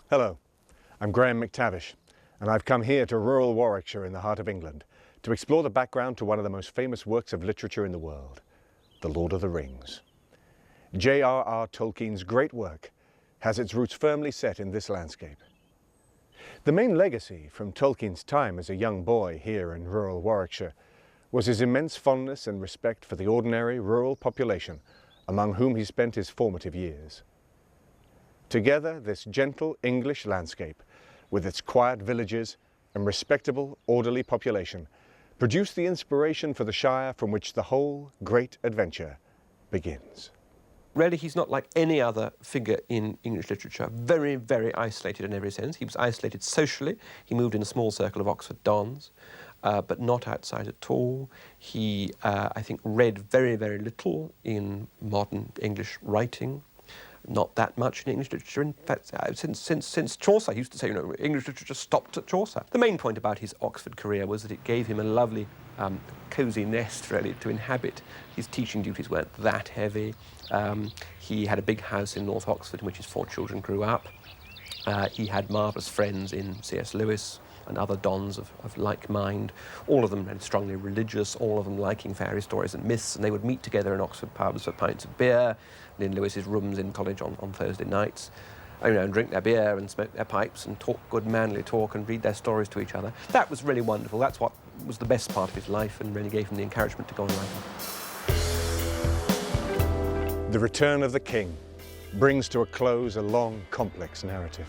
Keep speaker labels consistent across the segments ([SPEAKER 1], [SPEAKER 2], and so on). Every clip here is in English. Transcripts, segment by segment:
[SPEAKER 1] Hello, I'm Graham McTavish, and I've come here to rural Warwickshire in the heart of England to explore the background to one of the most famous works of literature in the world, The Lord of the Rings. J.R.R. Tolkien's great work has its roots firmly set in this landscape. The main legacy from Tolkien's time as a young boy here in rural Warwickshire was his immense fondness and respect for the ordinary rural population among whom he spent his formative years. Together, this gentle English landscape, with its quiet villages and respectable, orderly population, produced the inspiration for the Shire from which the whole great adventure begins.
[SPEAKER 2] Really, he's not like any other figure in English literature. Very, very isolated in every sense. He was isolated socially. He moved in a small circle of Oxford dons, but not outside at all. He, I think, read very, very little in modern English writing. Not that much in English literature. In fact, since Chaucer, he used to say, English literature stopped at Chaucer. The main point about his Oxford career was that it gave him a lovely, cosy nest, really, to inhabit. His teaching duties weren't that heavy. He had a big house in North Oxford in which his 4 children grew up. He had marvellous friends in C.S. Lewis and other dons of like mind, all of them strongly religious, all of them liking fairy stories and myths, and they would meet together in Oxford pubs for pints of beer, and in Lewis's rooms in college on Thursday nights, and drink their beer and smoke their pipes and talk good manly talk and read their stories to each other. That was really wonderful. That's what was the best part of his life and really gave him the encouragement to go on writing.
[SPEAKER 1] The Return of the King brings to a close a long, complex narrative.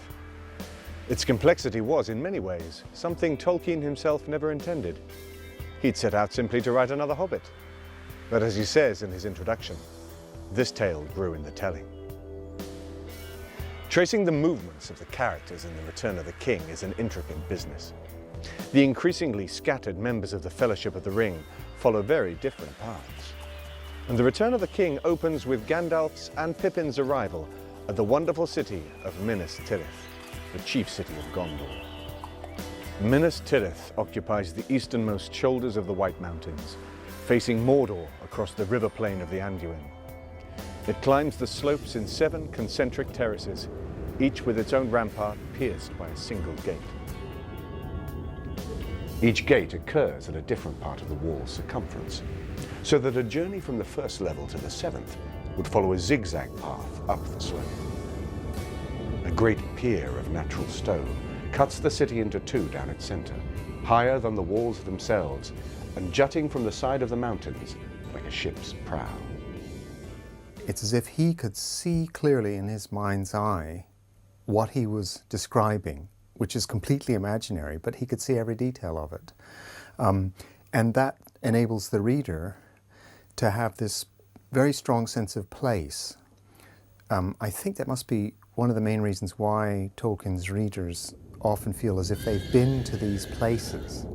[SPEAKER 1] Its complexity was, in many ways, something Tolkien himself never intended. He'd set out simply to write another Hobbit. But as he says in his introduction, this tale grew in the telling. Tracing the movements of the characters in The Return of the King is an intricate business. The increasingly scattered members of the Fellowship of the Ring follow very different paths. And The Return of the King opens with Gandalf's and Pippin's arrival at the wonderful city of Minas Tirith, the chief city of Gondor. Minas Tirith occupies the easternmost shoulders of the White Mountains, facing Mordor across the river plain of the Anduin. It climbs the slopes in 7 concentric terraces, each with its own rampart pierced by a single gate. Each gate occurs at a different part of the wall's circumference, so that a journey from the first level to the 7th would follow a zigzag path up the slope. A great pier of natural stone cuts the city into 2 down its center, higher than the walls themselves and jutting from the side of the mountains like a ship's prow.
[SPEAKER 3] It's as if he could see clearly in his mind's eye what he was describing, which is completely imaginary, but he could see every detail of it. And that enables the reader to have this very strong sense of place. I think that must be one of the main reasons why Tolkien's readers often feel as if they've been to these places.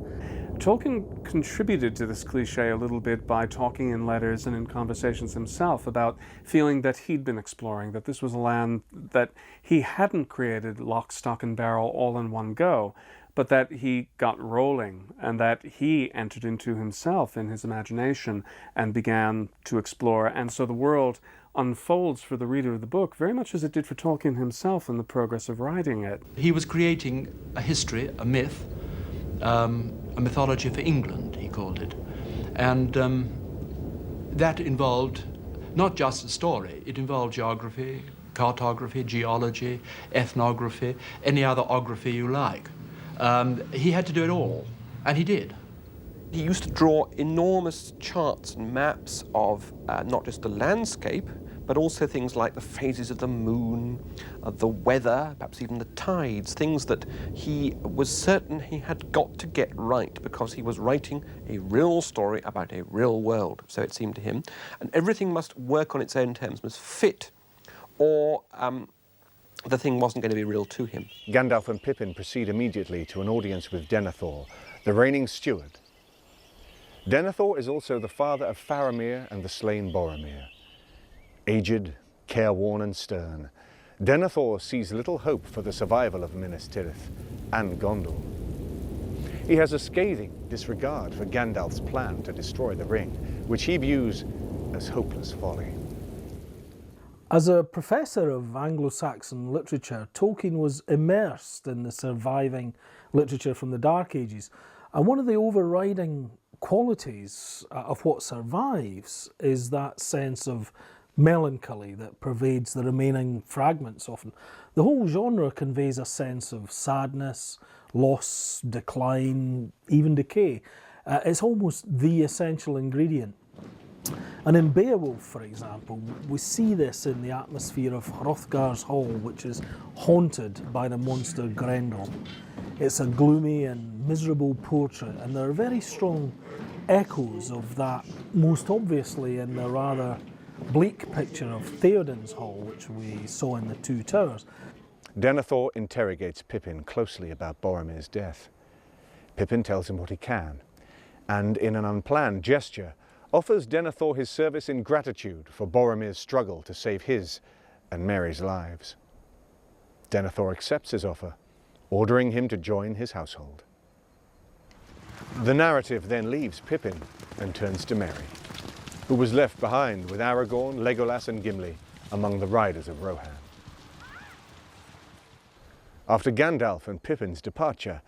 [SPEAKER 4] Tolkien contributed to this cliche a little bit by talking in letters and in conversations himself about feeling that he'd been exploring, that this was a land that he hadn't created lock, stock, and barrel all in one go, but that he got rolling and that he entered into himself in his imagination and began to explore. And so the world unfolds for the reader of the book very much as it did for Tolkien himself in the progress of writing it.
[SPEAKER 5] He was creating a history, a myth, a mythology for England, he called it. And that involved not just a story, it involved geography, cartography, geology, ethnography, any other ography you like. He had to do it all, and he did.
[SPEAKER 2] He used to draw enormous charts and maps of not just the landscape, but also things like the phases of the moon, the weather, perhaps even the tides, things that he was certain he had got to get right because he was writing a real story about a real world, so it seemed to him. And everything must work on its own terms, must fit, or the thing wasn't going to be real to him.
[SPEAKER 1] Gandalf and Pippin proceed immediately to an audience with Denethor, the reigning steward. Denethor is also the father of Faramir and the slain Boromir. Aged, careworn and stern, Denethor sees little hope for the survival of Minas Tirith and Gondor. He has a scathing disregard for Gandalf's plan to destroy the ring, which he views as hopeless folly.
[SPEAKER 6] As a professor of Anglo-Saxon literature, Tolkien was immersed in the surviving literature from the Dark Ages. And one of the overriding qualities of what survives is that sense of melancholy that pervades the remaining fragments often. The whole genre conveys a sense of sadness, loss, decline, even decay. It's almost the essential ingredient. And in Beowulf, for example, we see this in the atmosphere of Hrothgar's Hall, which is haunted by the monster Grendel. It's a gloomy and miserable portrait, and there are very strong echoes of that, most obviously in the rather bleak picture of Theoden's Hall, which we saw in the Two Towers.
[SPEAKER 1] Denethor interrogates Pippin closely about Boromir's death. Pippin tells him what he can, and in an unplanned gesture, offers Denethor his service in gratitude for Boromir's struggle to save his and Merry's lives. Denethor accepts his offer, ordering him to join his household. The narrative then leaves Pippin and turns to Merry, who was left behind with Aragorn, Legolas and Gimli among the riders of Rohan. After Gandalf and Pippin's departure,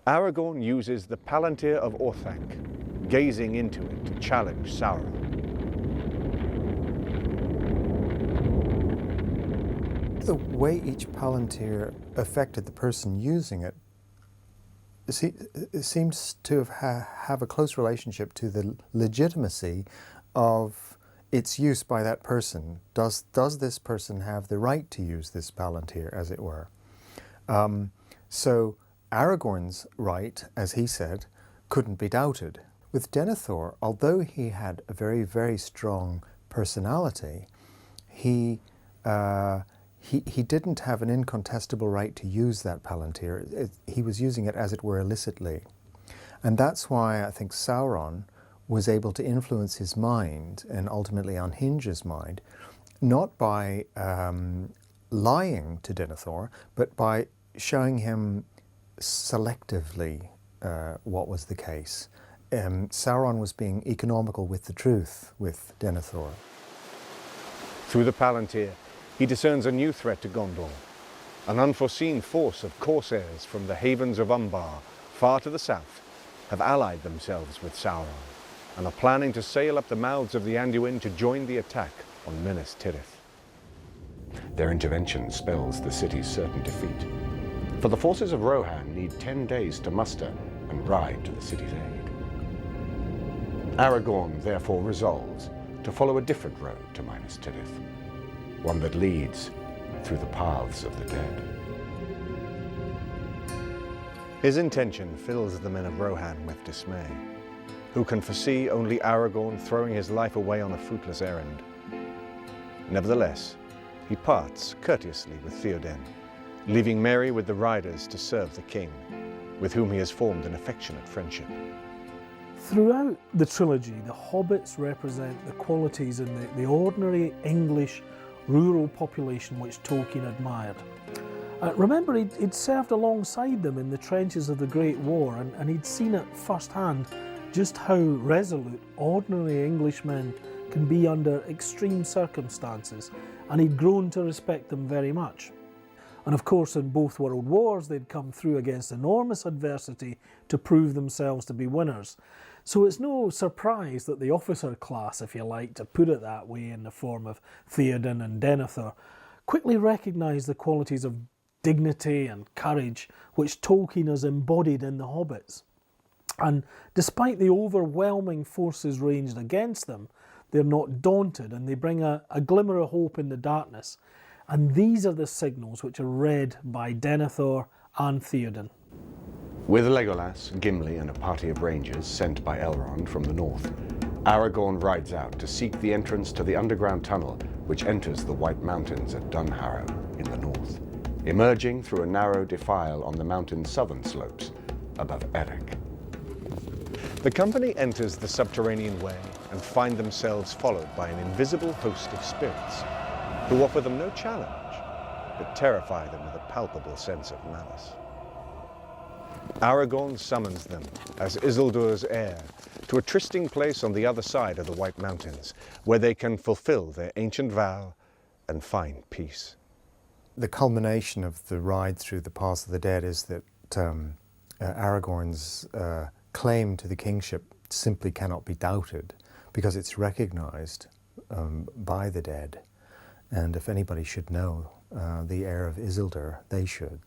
[SPEAKER 1] Aragorn uses the Palantir of Orthanc, gazing into it to challenge Sauron.
[SPEAKER 3] The way each Palantir affected the person using it, it seems to have a close relationship to the legitimacy of its use by that person. Does this person have the right to use this Palantir, as it were? So Aragorn's right, as he said, couldn't be doubted. With Denethor, although he had a very, very strong personality, he didn't have an incontestable right to use that Palantir. He was using it, as it were, illicitly. And that's why I think Sauron was able to influence his mind and ultimately unhinge his mind, not by lying to Denethor, but by showing him selectively what was the case. Sauron was being economical with the truth with Denethor.
[SPEAKER 1] Through the Palantir, he discerns a new threat to Gondor. An unforeseen force of corsairs from the havens of Umbar, far to the south, have allied themselves with Sauron and are planning to sail up the mouths of the Anduin to join the attack on Minas Tirith. Their intervention spells the city's certain defeat, for the forces of Rohan need 10 days to muster and ride to the city's aid. Aragorn therefore resolves to follow a different road to Minas Tirith, one that leads through the paths of the dead. His intention fills the men of Rohan with dismay, who can foresee only Aragorn throwing his life away on a fruitless errand. Nevertheless, he parts courteously with Theoden, leaving Merry with the riders to serve the king, with whom he has formed an affectionate friendship.
[SPEAKER 6] Throughout the trilogy, the hobbits represent the qualities in the ordinary English rural population which Tolkien admired. Remember, he'd served alongside them in the trenches of the Great War, and he'd seen it firsthand just how resolute ordinary Englishmen can be under extreme circumstances, and he'd grown to respect them very much. And of course, in both world wars, they'd come through against enormous adversity to prove themselves to be winners. So it's no surprise that the officer class, if you like to put it that way, in the form of Theoden and Denethor, quickly recognised the qualities of dignity and courage which Tolkien has embodied in the hobbits. And despite the overwhelming forces ranged against them, they're not daunted, and they bring a glimmer of hope in the darkness. And these are the signals which are read by Denethor and Theoden.
[SPEAKER 1] With Legolas, Gimli and a party of rangers sent by Elrond from the north, Aragorn rides out to seek the entrance to the underground tunnel which enters the White Mountains at Dunharrow in the north, emerging through a narrow defile on the mountain's southern slopes above Erech. The company enters the subterranean way and find themselves followed by an invisible host of spirits who offer them no challenge, but terrify them with a palpable sense of malice. Aragorn summons them as Isildur's heir to a trysting place on the other side of the White Mountains, where they can fulfill their ancient vow and find peace.
[SPEAKER 3] The culmination of the ride through the Pass of the Dead is that Aragorn's claim to the kingship simply cannot be doubted because it's recognized by the dead. And if anybody should know the heir of Isildur, they should.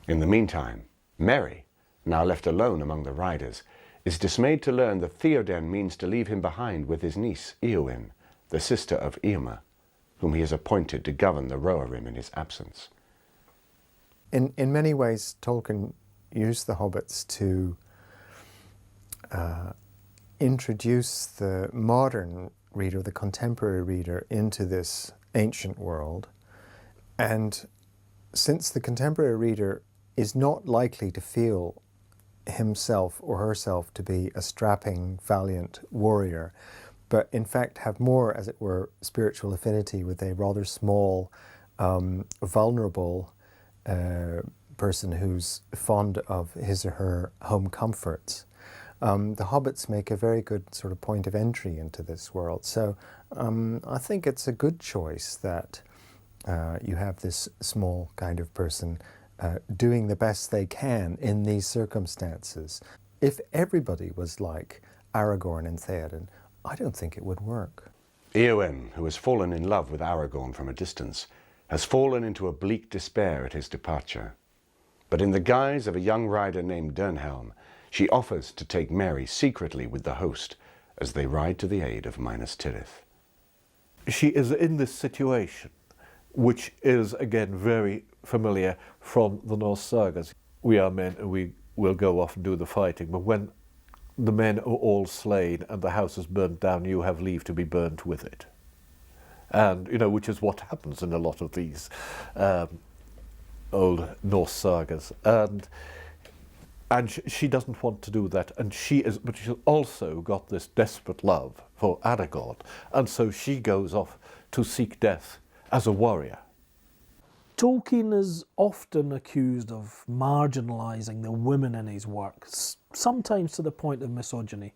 [SPEAKER 1] In the meantime, Merry, now left alone among the riders, is dismayed to learn that Theoden means to leave him behind with his niece, Eowyn, the sister of Eomer, whom he has appointed to govern the Rohirrim in his absence.
[SPEAKER 3] In many ways, Tolkien used the hobbits to introduce the modern reader, the contemporary reader, into this ancient world. And since the contemporary reader is not likely to feel himself or herself to be a strapping, valiant warrior, but in fact have more, as it were, spiritual affinity with a rather small, vulnerable person who's fond of his or her home comforts. The hobbits make a very good sort of point of entry into this world. So I think it's a good choice that you have this small kind of person doing the best they can in these circumstances. If everybody was like Aragorn and Theoden, I don't think it would work.
[SPEAKER 1] Eowyn, who has fallen in love with Aragorn from a distance, has fallen into a bleak despair at his departure. But in the guise of a young rider named Dernhelm, she offers to take Merry secretly with the host as they ride to the aid of Minas Tirith.
[SPEAKER 7] She is in this situation, which is again very familiar from the Norse sagas. We are men and we will go off and do the fighting, but when the men are all slain and the house is burnt down, you have leave to be burnt with it. And, you know, which is what happens in a lot of these old Norse sagas. And she doesn't want to do that, but she's also got this desperate love for Aragorn, and so she goes off to seek death as a warrior.
[SPEAKER 6] Tolkien is often accused of marginalising the women in his works, sometimes to the point of misogyny.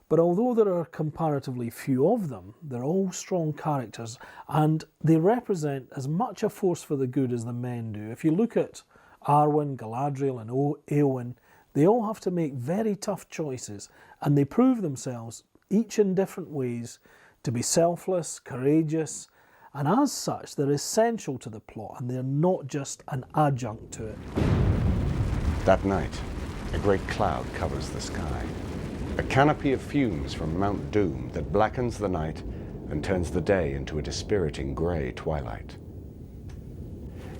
[SPEAKER 6] But although there are comparatively few of them, they're all strong characters, and they represent as much a force for the good as the men do. If you look at Arwen, Galadriel and Eowyn, they all have to make very tough choices, and they prove themselves, each in different ways, to be selfless, courageous, and as such they're essential to the plot, and they're not just an adjunct to it.
[SPEAKER 1] That night, a great cloud covers the sky, a canopy of fumes from Mount Doom that blackens the night and turns the day into a dispiriting grey twilight.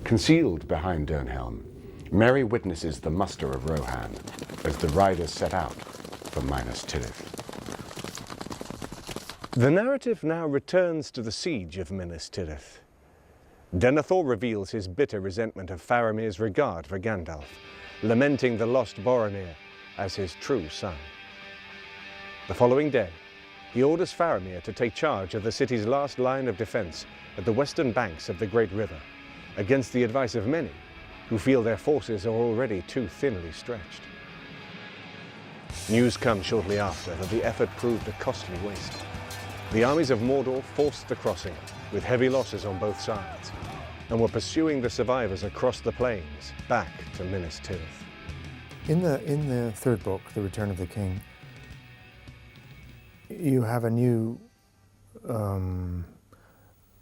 [SPEAKER 1] Concealed behind Dernhelm, Merry witnesses the muster of Rohan as the riders set out for Minas Tirith. The narrative now returns to the siege of Minas Tirith. Denethor reveals his bitter resentment of Faramir's regard for Gandalf, lamenting the lost Boromir as his true son. The following day, he orders Faramir to take charge of the city's last line of defense at the western banks of the Great River, against the advice of many who feel their forces are already too thinly stretched. News comes shortly after that the effort proved a costly waste. The armies of Mordor forced the crossing, with heavy losses on both sides, and were pursuing the survivors across the plains, back to Minas Tirith.
[SPEAKER 3] In the third book, The Return of the King, you have a new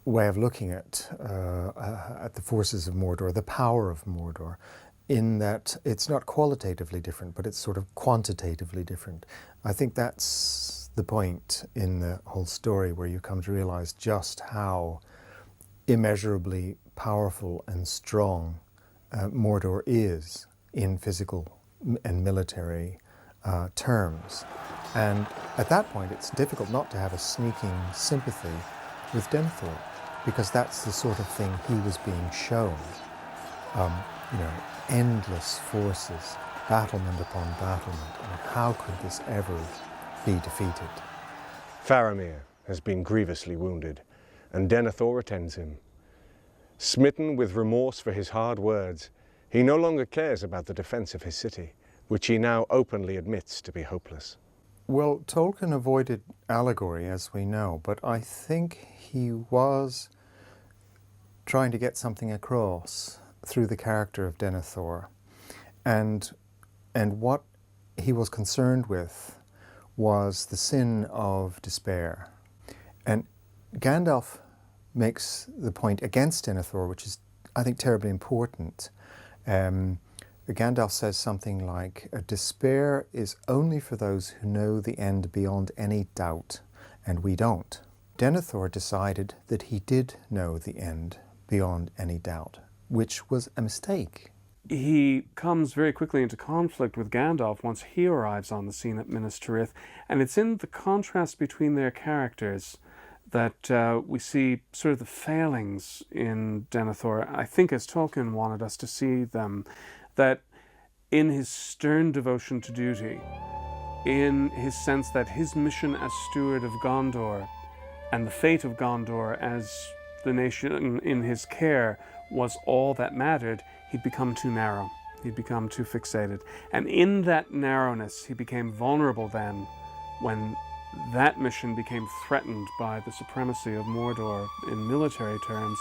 [SPEAKER 3] way of looking at the forces of Mordor, the power of Mordor, in that it's not qualitatively different, but it's sort of quantitatively different. I think that's the point in the whole story, where you come to realize just how immeasurably powerful and strong Mordor is in physical and military terms. And at that point, it's difficult not to have a sneaking sympathy with Denethor, because that's the sort of thing he was being shown. Endless forces, battlement upon battlement. I mean, how could this ever be defeated?
[SPEAKER 1] Faramir has been grievously wounded, and Denethor attends him. Smitten with remorse for his hard words, he no longer cares about the defense of his city, which he now openly admits to be hopeless.
[SPEAKER 3] Well, Tolkien avoided allegory, as we know, but I think he was trying to get something across through the character of Denethor. And what he was concerned with was the sin of despair. And Gandalf makes the point against Denethor, which is, I think, terribly important. Gandalf says something like, despair is only for those who know the end beyond any doubt, and we don't. Denethor decided that he did know the end beyond any doubt, which was a mistake.
[SPEAKER 4] He comes very quickly into conflict with Gandalf once he arrives on the scene at Minas Tirith, and it's in the contrast between their characters that we see sort of the failings in Denethor, I think as Tolkien wanted us to see them, that in his stern devotion to duty, in his sense that his mission as steward of Gondor and the fate of Gondor as the nation in his care was all that mattered, he'd become too narrow. He'd become too fixated. And in that narrowness, he became vulnerable then when that mission became threatened by the supremacy of Mordor in military terms.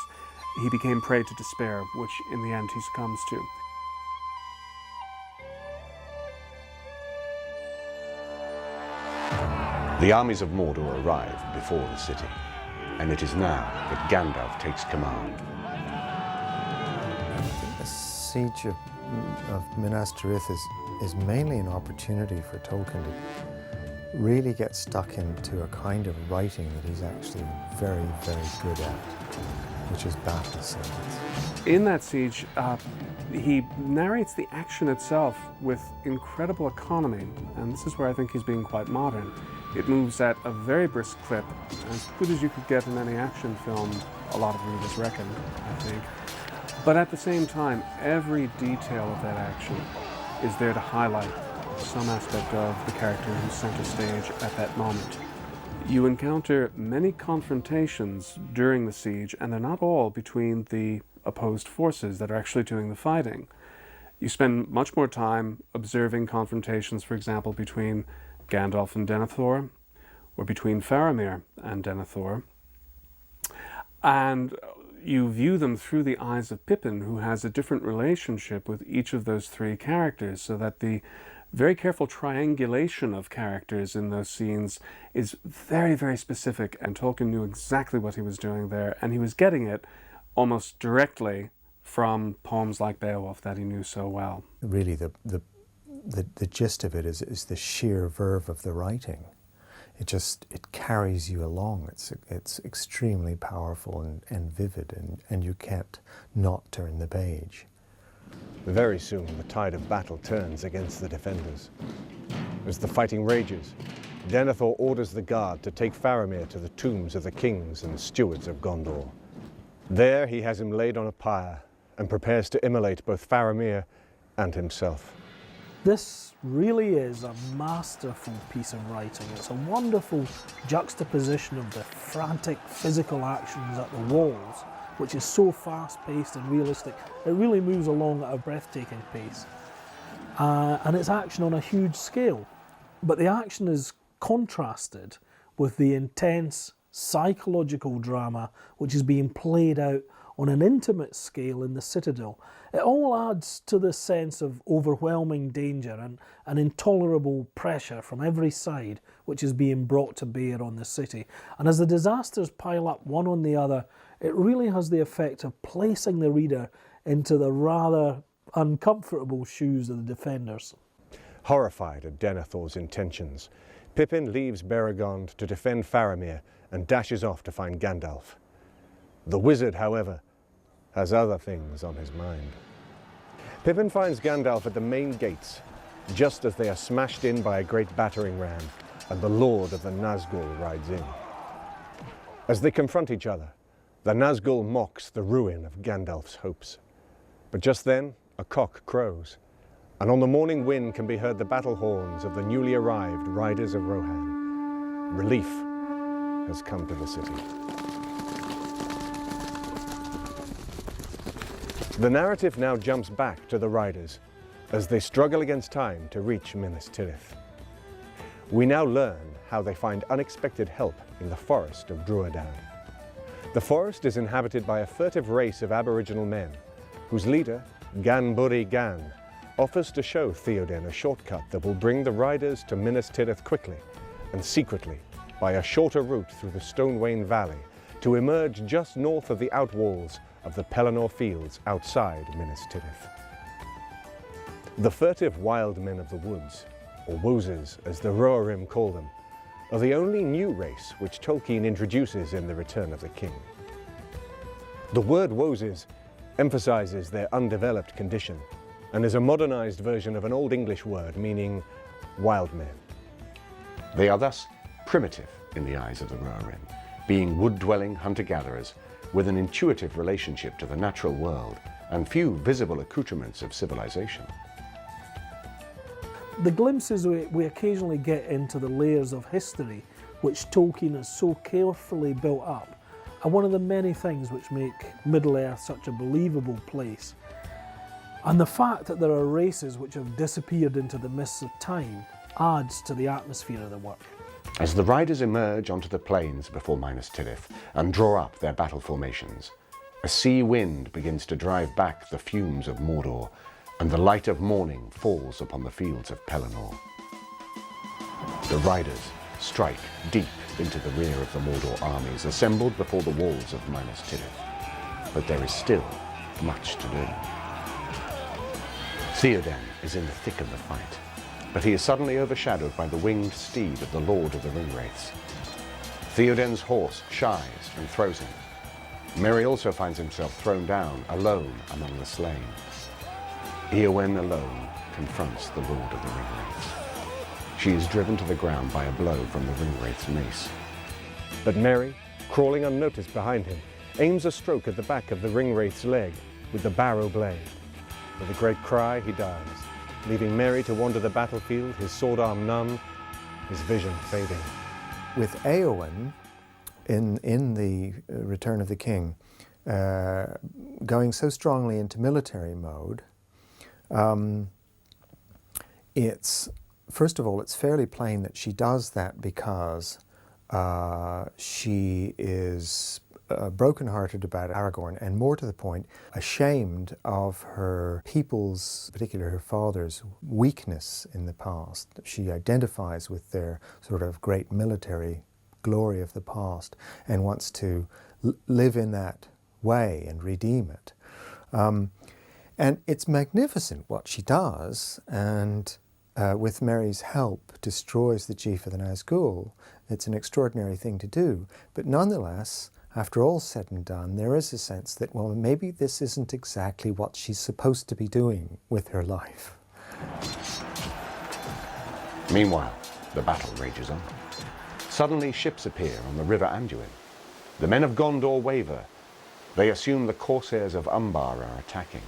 [SPEAKER 4] He became prey to despair, which in the end he succumbs to.
[SPEAKER 1] The armies of Mordor arrive before the city, and it is now that Gandalf takes command.
[SPEAKER 3] The siege of Minas Tirith is mainly an opportunity for Tolkien to really get stuck into a kind of writing that he's actually very, very good at, which is battle scenes.
[SPEAKER 4] In that siege, he narrates the action itself with incredible economy, and this is where I think he's being quite modern. It moves at a very brisk clip, as good as you could get in any action film, a lot of readers reckon, I think. But at the same time, every detail of that action is there to highlight some aspect of the character who's center stage at that moment. You encounter many confrontations during the siege, and they're not all between the opposed forces that are actually doing the fighting. You spend much more time observing confrontations, for example, between Gandalf and Denethor, or between Faramir and Denethor. And you view them through the eyes of Pippin, who has a different relationship with each of those three characters, so that the very careful triangulation of characters in those scenes is very, very specific, and Tolkien knew exactly what he was doing there, and he was getting it almost directly from poems like Beowulf that he knew so well.
[SPEAKER 3] Really, the gist of it is the sheer verve of the writing. It carries you along. It's extremely powerful and vivid, and you can't not turn the page.
[SPEAKER 1] Very soon, the tide of battle turns against the defenders. As the fighting rages, Denethor orders the guard to take Faramir to the tombs of the kings and the stewards of Gondor. There he has him laid on a pyre and prepares to immolate both Faramir and himself.
[SPEAKER 6] This really is a masterful piece of writing. It's a wonderful juxtaposition of the frantic physical actions at the walls, which is so fast-paced and realistic. It really moves along at a breathtaking pace. And it's action on a huge scale. But the action is contrasted with the intense psychological drama which is being played out on an intimate scale in the Citadel. It all adds to this sense of overwhelming danger and intolerable pressure from every side which is being brought to bear on the city. And as the disasters pile up one on the other, it really has the effect of placing the reader into the rather uncomfortable shoes of the defenders.
[SPEAKER 1] Horrified at Denethor's intentions, Pippin leaves Beregond to defend Faramir and dashes off to find Gandalf. The wizard, however, has other things on his mind. Pippin finds Gandalf at the main gates, just as they are smashed in by a great battering ram, and the Lord of the Nazgul rides in. As they confront each other, the Nazgul mocks the ruin of Gandalf's hopes. But just then, a cock crows, and on the morning wind can be heard the battle horns of the newly arrived riders of Rohan. Relief has come to the city. The narrative now jumps back to the riders as they struggle against time to reach Minas Tirith. We now learn how they find unexpected help in the forest of Druadan. The forest is inhabited by a furtive race of Aboriginal men, whose leader, Gan Buri Gan, offers to show Theoden a shortcut that will bring the riders to Minas Tirith quickly and secretly by a shorter route through the Stonewain Valley to emerge just north of the outwalls of the Pelennor Fields outside Minas Tirith. The furtive wild men of the woods, or wozers as the Rohirrim call them, are the only new race which Tolkien introduces in The Return of the King. The word wozers emphasizes their undeveloped condition and is a modernized version of an Old English word meaning wild men.
[SPEAKER 8] They are thus primitive in the eyes of the Rohirrim, being wood-dwelling hunter-gatherers with an intuitive relationship to the natural world and few visible accoutrements of civilization.
[SPEAKER 6] The glimpses we occasionally get into the layers of history which Tolkien has so carefully built up are one of the many things which make Middle-earth such a believable place. And the fact that there are races which have disappeared into the mists of time adds to the atmosphere of the work.
[SPEAKER 8] As the riders emerge onto the plains before Minas Tirith and draw up their battle formations, a sea wind begins to drive back the fumes of Mordor, and the light of morning falls upon the fields of Pelennor. The riders strike deep into the rear of the Mordor armies assembled before the walls of Minas Tirith. But there is still much to do. Theoden is in the thick of the fight, but he is suddenly overshadowed by the winged steed of the Lord of the Ringwraiths. Theoden's horse shies and throws him. Merry also finds himself thrown down, alone among the slain. Eowyn alone confronts the Lord of the Ringwraiths. She is driven to the ground by a blow from the Ringwraith's mace.
[SPEAKER 1] But Merry, crawling unnoticed behind him, aims a stroke at the back of the Ringwraith's leg with the barrow blade. With a great cry, he dies, leaving Merry to wander the battlefield, his sword arm numb, his vision fading.
[SPEAKER 3] With Eowyn, in the Return of the King, going so strongly into military mode, first of all, it's fairly plain that she does that because she is broken-hearted about Aragorn, and more to the point, ashamed of her people's, particularly her father's, weakness in the past. She identifies with their sort of great military glory of the past and wants to live in that way and redeem it. And it's magnificent what she does, and with Merry's help destroys the chief of the Nazgul. It's an extraordinary thing to do, but nonetheless, after all said and done, there is a sense that, well, maybe this isn't exactly what she's supposed to be doing with her life.
[SPEAKER 8] Meanwhile, the battle rages on. Suddenly ships appear on the river Anduin. The men of Gondor waver. They assume the corsairs of Umbar are attacking.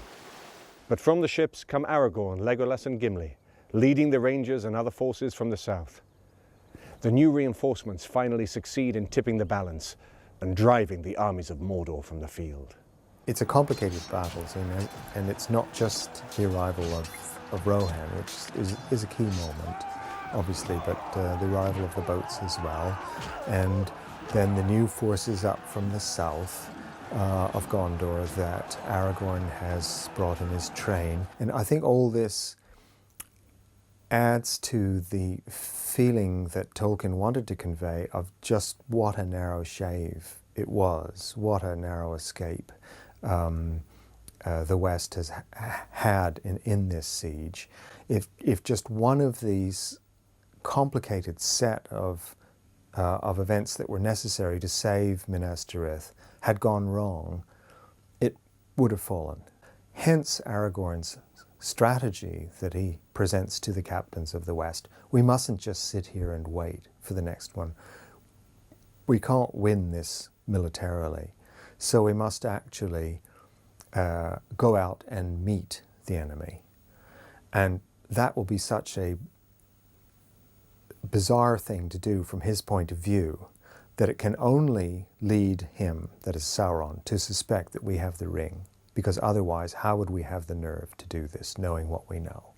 [SPEAKER 1] But from the ships come Aragorn, Legolas and Gimli, leading the Rangers and other forces from the south. The new reinforcements finally succeed in tipping the balance and driving the armies of Mordor from the field.
[SPEAKER 3] It's a complicated battle, and it's not just the arrival of Rohan, which is a key moment, obviously, but the arrival of the boats as well, and then the new forces up from the south of Gondor that Aragorn has brought in his train. And I think all this adds to the feeling that Tolkien wanted to convey of just what a narrow shave it was, what a narrow escape the West has had in this siege. If just one of these complicated set of events that were necessary to save Minas Tirith had gone wrong, it would have fallen. Hence Aragorn's strategy that he presents to the captains of the West. We mustn't just sit here and wait for the next one. We can't win this militarily, so we must actually go out and meet the enemy. And that will be such a bizarre thing to do from his point of view that it can only lead him, that is Sauron, to suspect that we have the ring. Because otherwise, how would we have the nerve to do this, knowing what we know?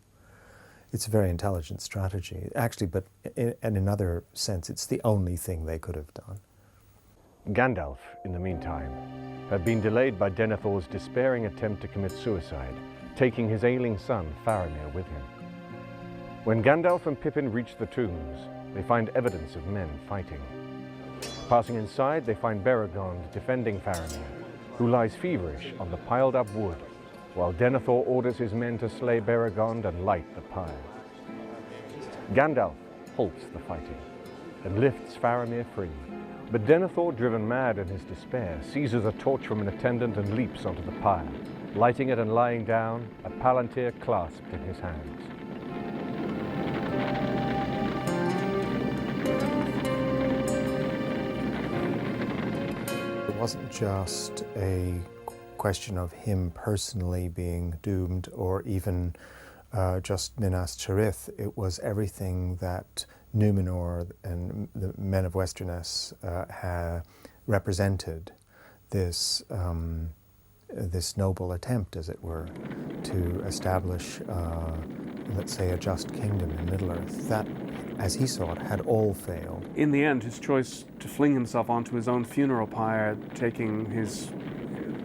[SPEAKER 3] It's a very intelligent strategy, actually, but in another sense, it's the only thing they could have done.
[SPEAKER 1] Gandalf, in the meantime, had been delayed by Denethor's despairing attempt to commit suicide, taking his ailing son Faramir with him. When Gandalf and Pippin reach the tombs, they find evidence of men fighting. Passing inside, they find Beregond defending Faramir, who lies feverish on the piled-up wood, while Denethor orders his men to slay Beregond and light the pyre. Gandalf halts the fighting and lifts Faramir free, but Denethor, driven mad in his despair, seizes a torch from an attendant and leaps onto the pyre, lighting it and lying down, a palantir clasped in his hands.
[SPEAKER 3] It wasn't just a question of him personally being doomed, or even just Minas Tirith. It was everything that Númenor and the men of Westerness represented. This noble attempt, as it were, to establish, let's say, a just kingdom in Middle-earth that, as he saw it, had all failed.
[SPEAKER 4] In the end, his choice to fling himself onto his own funeral pyre, taking his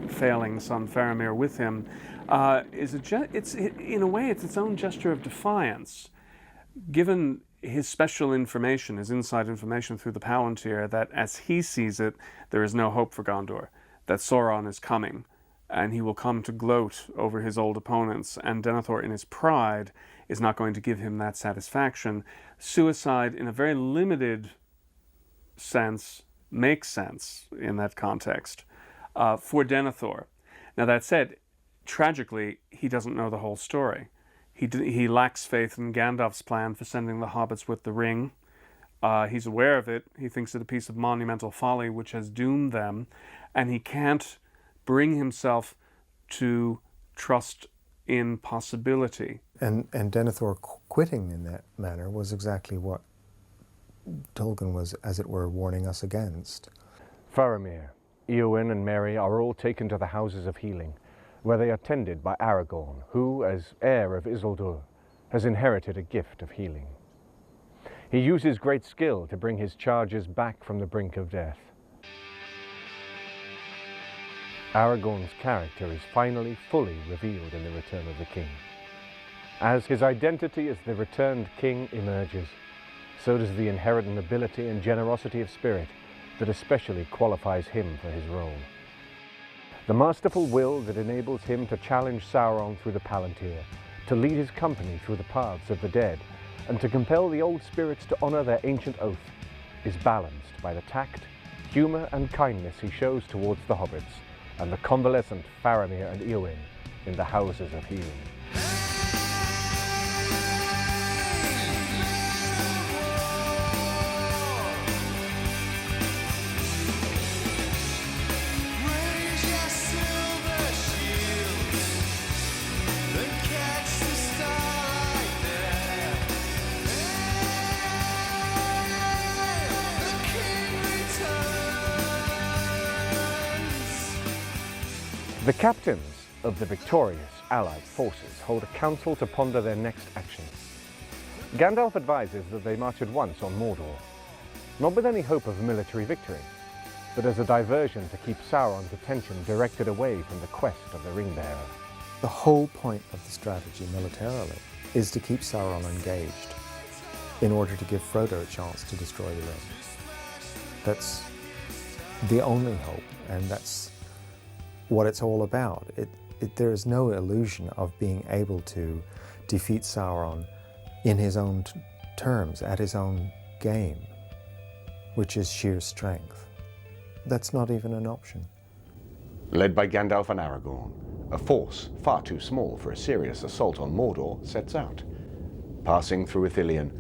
[SPEAKER 4] failing son Faramir with him, in a way, it's its own gesture of defiance. Given his special information, his inside information through the Palantir, that as he sees it, there is no hope for Gondor, that Sauron is coming, and he will come to gloat over his old opponents, and Denethor, in his pride, is not going to give him that satisfaction. Suicide, in a very limited sense, makes sense in that context for Denethor. Now, that said, tragically, he doesn't know the whole story. He lacks faith in Gandalf's plan for sending the hobbits with the ring. He's aware of it. He thinks it a piece of monumental folly which has doomed them, and he can't bring himself to trust in possibility.
[SPEAKER 3] And Denethor quitting in that manner was exactly what Tolkien was, as it were, warning us against.
[SPEAKER 1] Faramir, Eowyn and Merry are all taken to the Houses of Healing, where they are tended by Aragorn, who, as heir of Isildur, has inherited a gift of healing. He uses great skill to bring his charges back from the brink of death. Aragorn's character is finally fully revealed in The Return of the King. As his identity as the returned king emerges, so does the inherent nobility and generosity of spirit that especially qualifies him for his role. The masterful will that enables him to challenge Sauron through the Palantir, to lead his company through the paths of the dead, and to compel the old spirits to honor their ancient oath, is balanced by the tact, humor, and kindness he shows towards the hobbits and the convalescent Faramir and Eowyn in the Houses of Healing. The captains of the victorious Allied forces hold a council to ponder their next action. Gandalf advises that they march at once on Mordor, not with any hope of military victory, but as a diversion to keep Sauron's attention directed away from the quest of the Ring-Bearer.
[SPEAKER 3] The whole point of the strategy militarily is to keep Sauron engaged in order to give Frodo a chance to destroy the ring. That's the only hope, and that's what it's all about. There is no illusion of being able to defeat Sauron in his own terms, at his own game, which is sheer strength. That's not even an option.
[SPEAKER 8] Led by Gandalf and Aragorn, a force far too small for a serious assault on Mordor sets out, passing through Ithilien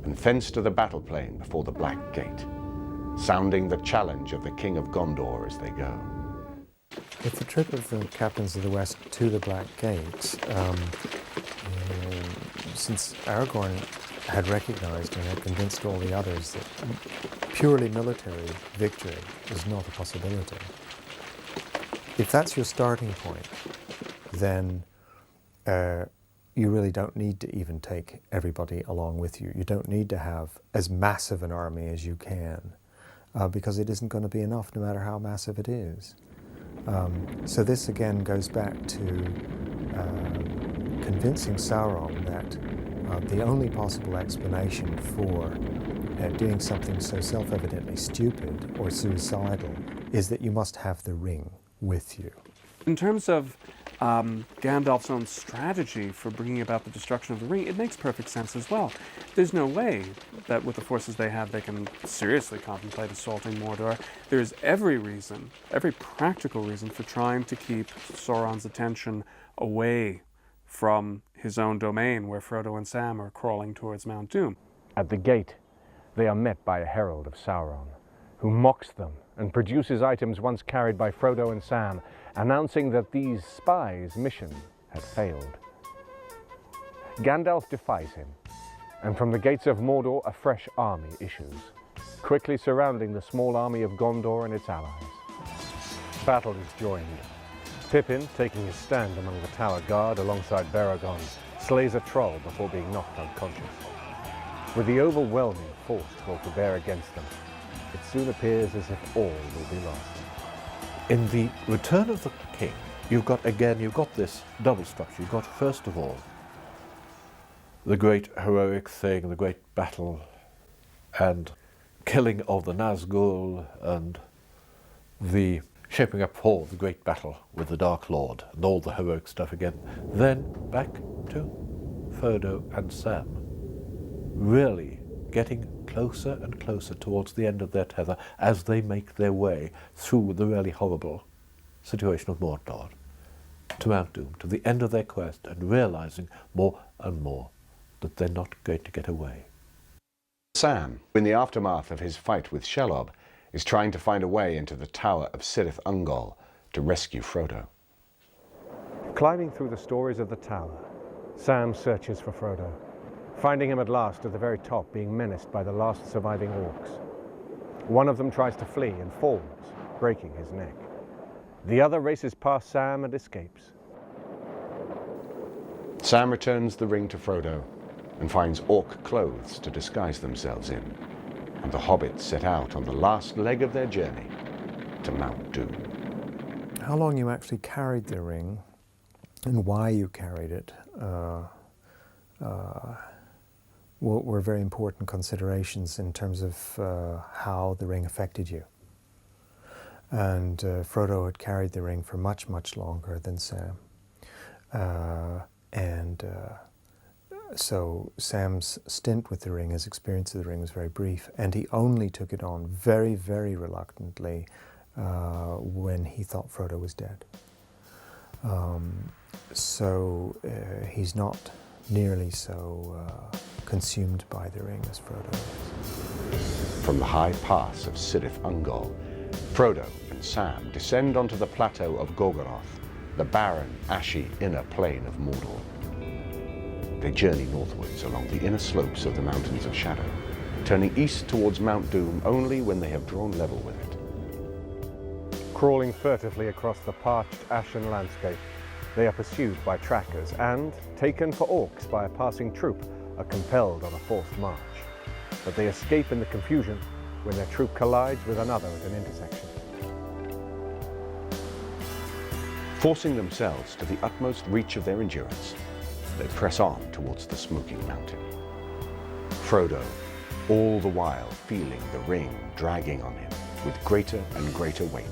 [SPEAKER 8] and thence to the battle plain before the Black Gate, sounding the challenge of the King of Gondor as they go.
[SPEAKER 3] With the trip of the captains of the West to the Black Gate, since Aragorn had recognized and had convinced all the others that purely military victory is not a possibility, if that's your starting point, then you really don't need to even take everybody along with you. You don't need to have as massive an army as you can. because it isn't going to be enough no matter how massive it is. So this again goes back to convincing Sauron that the only possible explanation for doing something so self-evidently stupid or suicidal is that you must have the ring with you.
[SPEAKER 4] In terms of Gandalf's own strategy for bringing about the destruction of the ring, it makes perfect sense as well. There's no way that with the forces they have, they can seriously contemplate assaulting Mordor. There's every reason, every practical reason for trying to keep Sauron's attention away from his own domain where Frodo and Sam are crawling towards Mount Doom.
[SPEAKER 1] At the gate, they are met by a herald of Sauron, who mocks them and produces items once carried by Frodo and Sam, announcing that these spies' mission had failed. Gandalf defies him, and from the gates of Mordor a fresh army issues, quickly surrounding the small army of Gondor and its allies. Battle is joined. Pippin, taking his stand among the tower guard alongside Baragon, slays a troll before being knocked unconscious. With the overwhelming force brought to bear against them, it soon appears as if all will be lost.
[SPEAKER 7] In the Return of the King, you've got this double structure. You've got, first of all, the great heroic thing, the great battle and killing of the Nazgul and the shaping up for the great battle with the Dark Lord and all the heroic stuff again. Then back to Frodo and Sam, really getting closer and closer towards the end of their tether as they make their way through the really horrible situation of Mordor to Mount Doom, to the end of their quest, and realizing more and more that they're not going to get away.
[SPEAKER 8] Sam, in the aftermath of his fight with Shelob, is trying to find a way into the Tower of Cirith Ungol to rescue Frodo.
[SPEAKER 1] Climbing through the stories of the tower, Sam searches for Frodo, finding him at last at the very top, being menaced by the last surviving orcs. One of them tries to flee and falls, breaking his neck. The other races past Sam and escapes.
[SPEAKER 8] Sam returns the ring to Frodo and finds orc clothes to disguise themselves in, and the hobbits set out on the last leg of their journey to Mount Doom.
[SPEAKER 3] How long you actually carried the ring and why you carried it were very important considerations in terms of how the ring affected you. And Frodo had carried the ring for much, much longer than Sam. So Sam's stint with the ring, his experience of the ring was very brief, and he only took it on very, very reluctantly when he thought Frodo was dead. So he's not nearly so consumed by the ring as Frodo is.
[SPEAKER 8] From the high pass of Cirith Ungol, Frodo and Sam descend onto the plateau of Gorgoroth, the barren, ashy inner plain of Mordor. They journey northwards along the inner slopes of the Mountains of Shadow, turning east towards Mount Doom only when they have drawn level with it.
[SPEAKER 1] Crawling furtively across the parched, ashen landscape, they are pursued by trackers and, taken for orcs by a passing troop, are compelled on a forced march. But they escape in the confusion when their troop collides with another at an intersection.
[SPEAKER 8] Forcing themselves to the utmost reach of their endurance, they press on towards the smoking mountain. Frodo, all the while feeling the ring dragging on him with greater and greater weight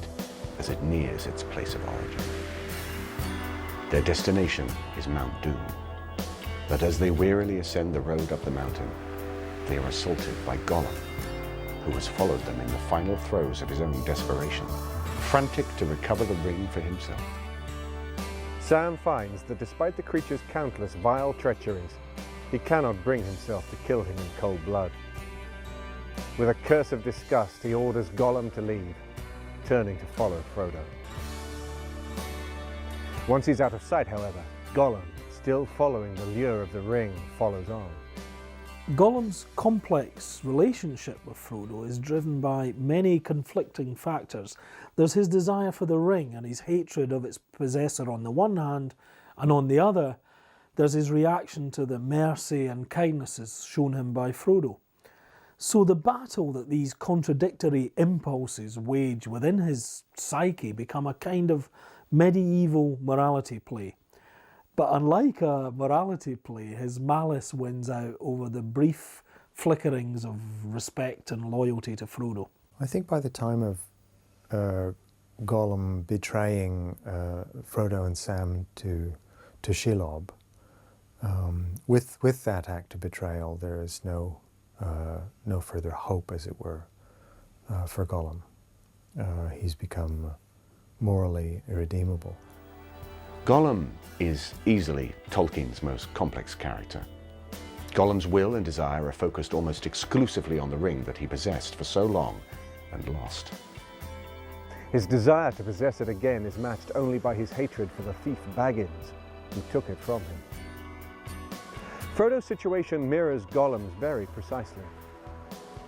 [SPEAKER 8] as it nears its place of origin. Their destination is Mount Doom, but as they wearily ascend the road up the mountain, they are assaulted by Gollum, who has followed them in the final throes of his own desperation, frantic to recover the ring for himself.
[SPEAKER 1] Sam finds that despite the creature's countless vile treacheries, he cannot bring himself to kill him in cold blood. With a curse of disgust, he orders Gollum to leave, turning to follow Frodo. Once he's out of sight, however, Gollum, still following the lure of the ring, follows on.
[SPEAKER 6] Gollum's complex relationship with Frodo is driven by many conflicting factors. There's his desire for the ring and his hatred of its possessor on the one hand, and on the other, there's his reaction to the mercy and kindnesses shown him by Frodo. So the battle that these contradictory impulses wage within his psyche become a kind of medieval morality play. But unlike a morality play, his malice wins out over the brief flickerings of respect and loyalty to Frodo.
[SPEAKER 3] I think by the time of Gollum betraying Frodo and Sam to Shelob, with that act of betrayal, there is no further hope, as it were, for Gollum. He's become morally irredeemable.
[SPEAKER 8] Gollum is easily Tolkien's most complex character. Gollum's will and desire are focused almost exclusively on the ring that he possessed for so long and lost.
[SPEAKER 1] His desire to possess it again is matched only by his hatred for the thief Baggins, who took it from him. Frodo's situation mirrors Gollum's very precisely.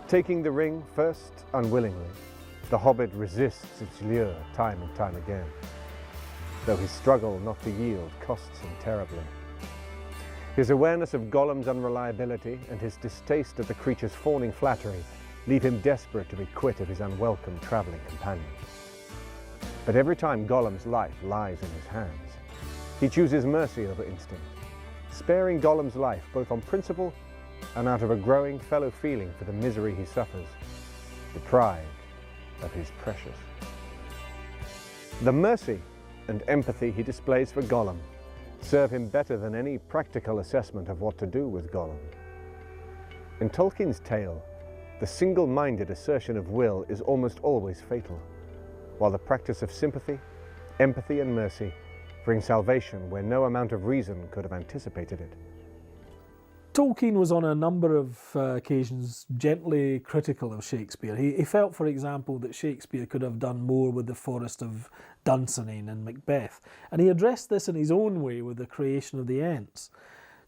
[SPEAKER 1] Taking the ring first unwillingly, the hobbit resists its lure time and time again, though his struggle not to yield costs him terribly. His awareness of Gollum's unreliability and his distaste at the creature's fawning flattery leave him desperate to be quit of his unwelcome travelling companion. But every time Gollum's life lies in his hands, he chooses mercy over instinct, sparing Gollum's life both on principle and out of a growing fellow feeling for the misery he suffers, deprived of his precious. The mercy and empathy he displays for Gollum serve him better than any practical assessment of what to do with Gollum. In Tolkien's tale, the single-minded assertion of will is almost always fatal, while the practice of sympathy, empathy and mercy bring salvation where no amount of reason could have anticipated it.
[SPEAKER 6] Tolkien was on a number of occasions gently critical of Shakespeare. He felt, for example, that Shakespeare could have done more with the Forest of Dunsinane and Macbeth, and he addressed this in his own way with the creation of the Ents.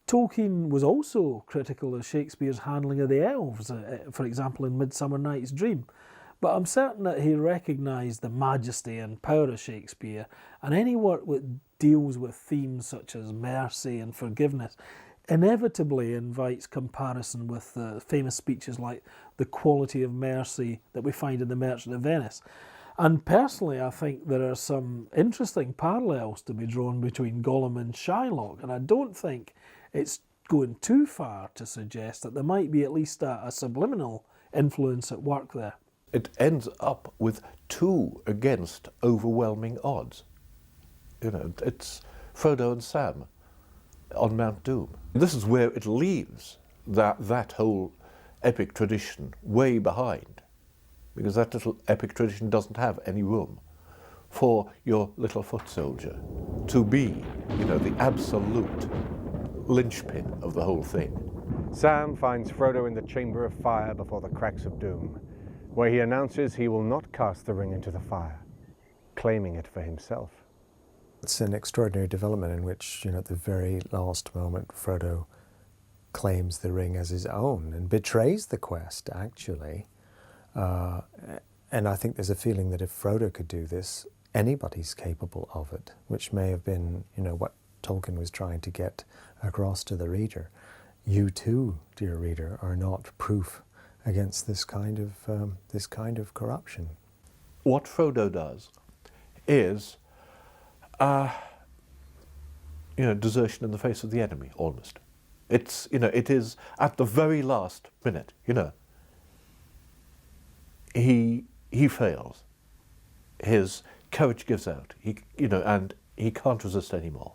[SPEAKER 6] Tolkien was also critical of Shakespeare's handling of the elves, for example in Midsummer Night's Dream. But I'm certain that he recognised the majesty and power of Shakespeare, and any work that deals with themes such as mercy and forgiveness inevitably invites comparison with famous speeches like The Quality of Mercy that we find in The Merchant of Venice. And personally, I think there are some interesting parallels to be drawn between Gollum and Shylock, and I don't think it's going too far to suggest that there might be at least a subliminal influence at work there.
[SPEAKER 7] It ends up with two against overwhelming odds. You know, it's Frodo and Sam on Mount Doom. This is where it leaves that whole epic tradition way behind, because that little epic tradition doesn't have any room for your little foot soldier to be, you know, the absolute linchpin of the whole thing.
[SPEAKER 1] Sam finds Frodo in the Chamber of Fire before the cracks of doom, where he announces he will not cast the ring into the fire, claiming it for himself.
[SPEAKER 3] It's an extraordinary development in which, you know, at the very last moment, Frodo claims the ring as his own and betrays the quest, actually. And I think there's a feeling that if Frodo could do this, anybody's capable of it, which may have been, you know, what Tolkien was trying to get across to the reader. You too, dear reader, are not proof against this kind of corruption.
[SPEAKER 7] What Frodo does is, desertion in the face of the enemy, almost. It's, it is at the very last minute, he fails. His courage gives out, and he can't resist anymore.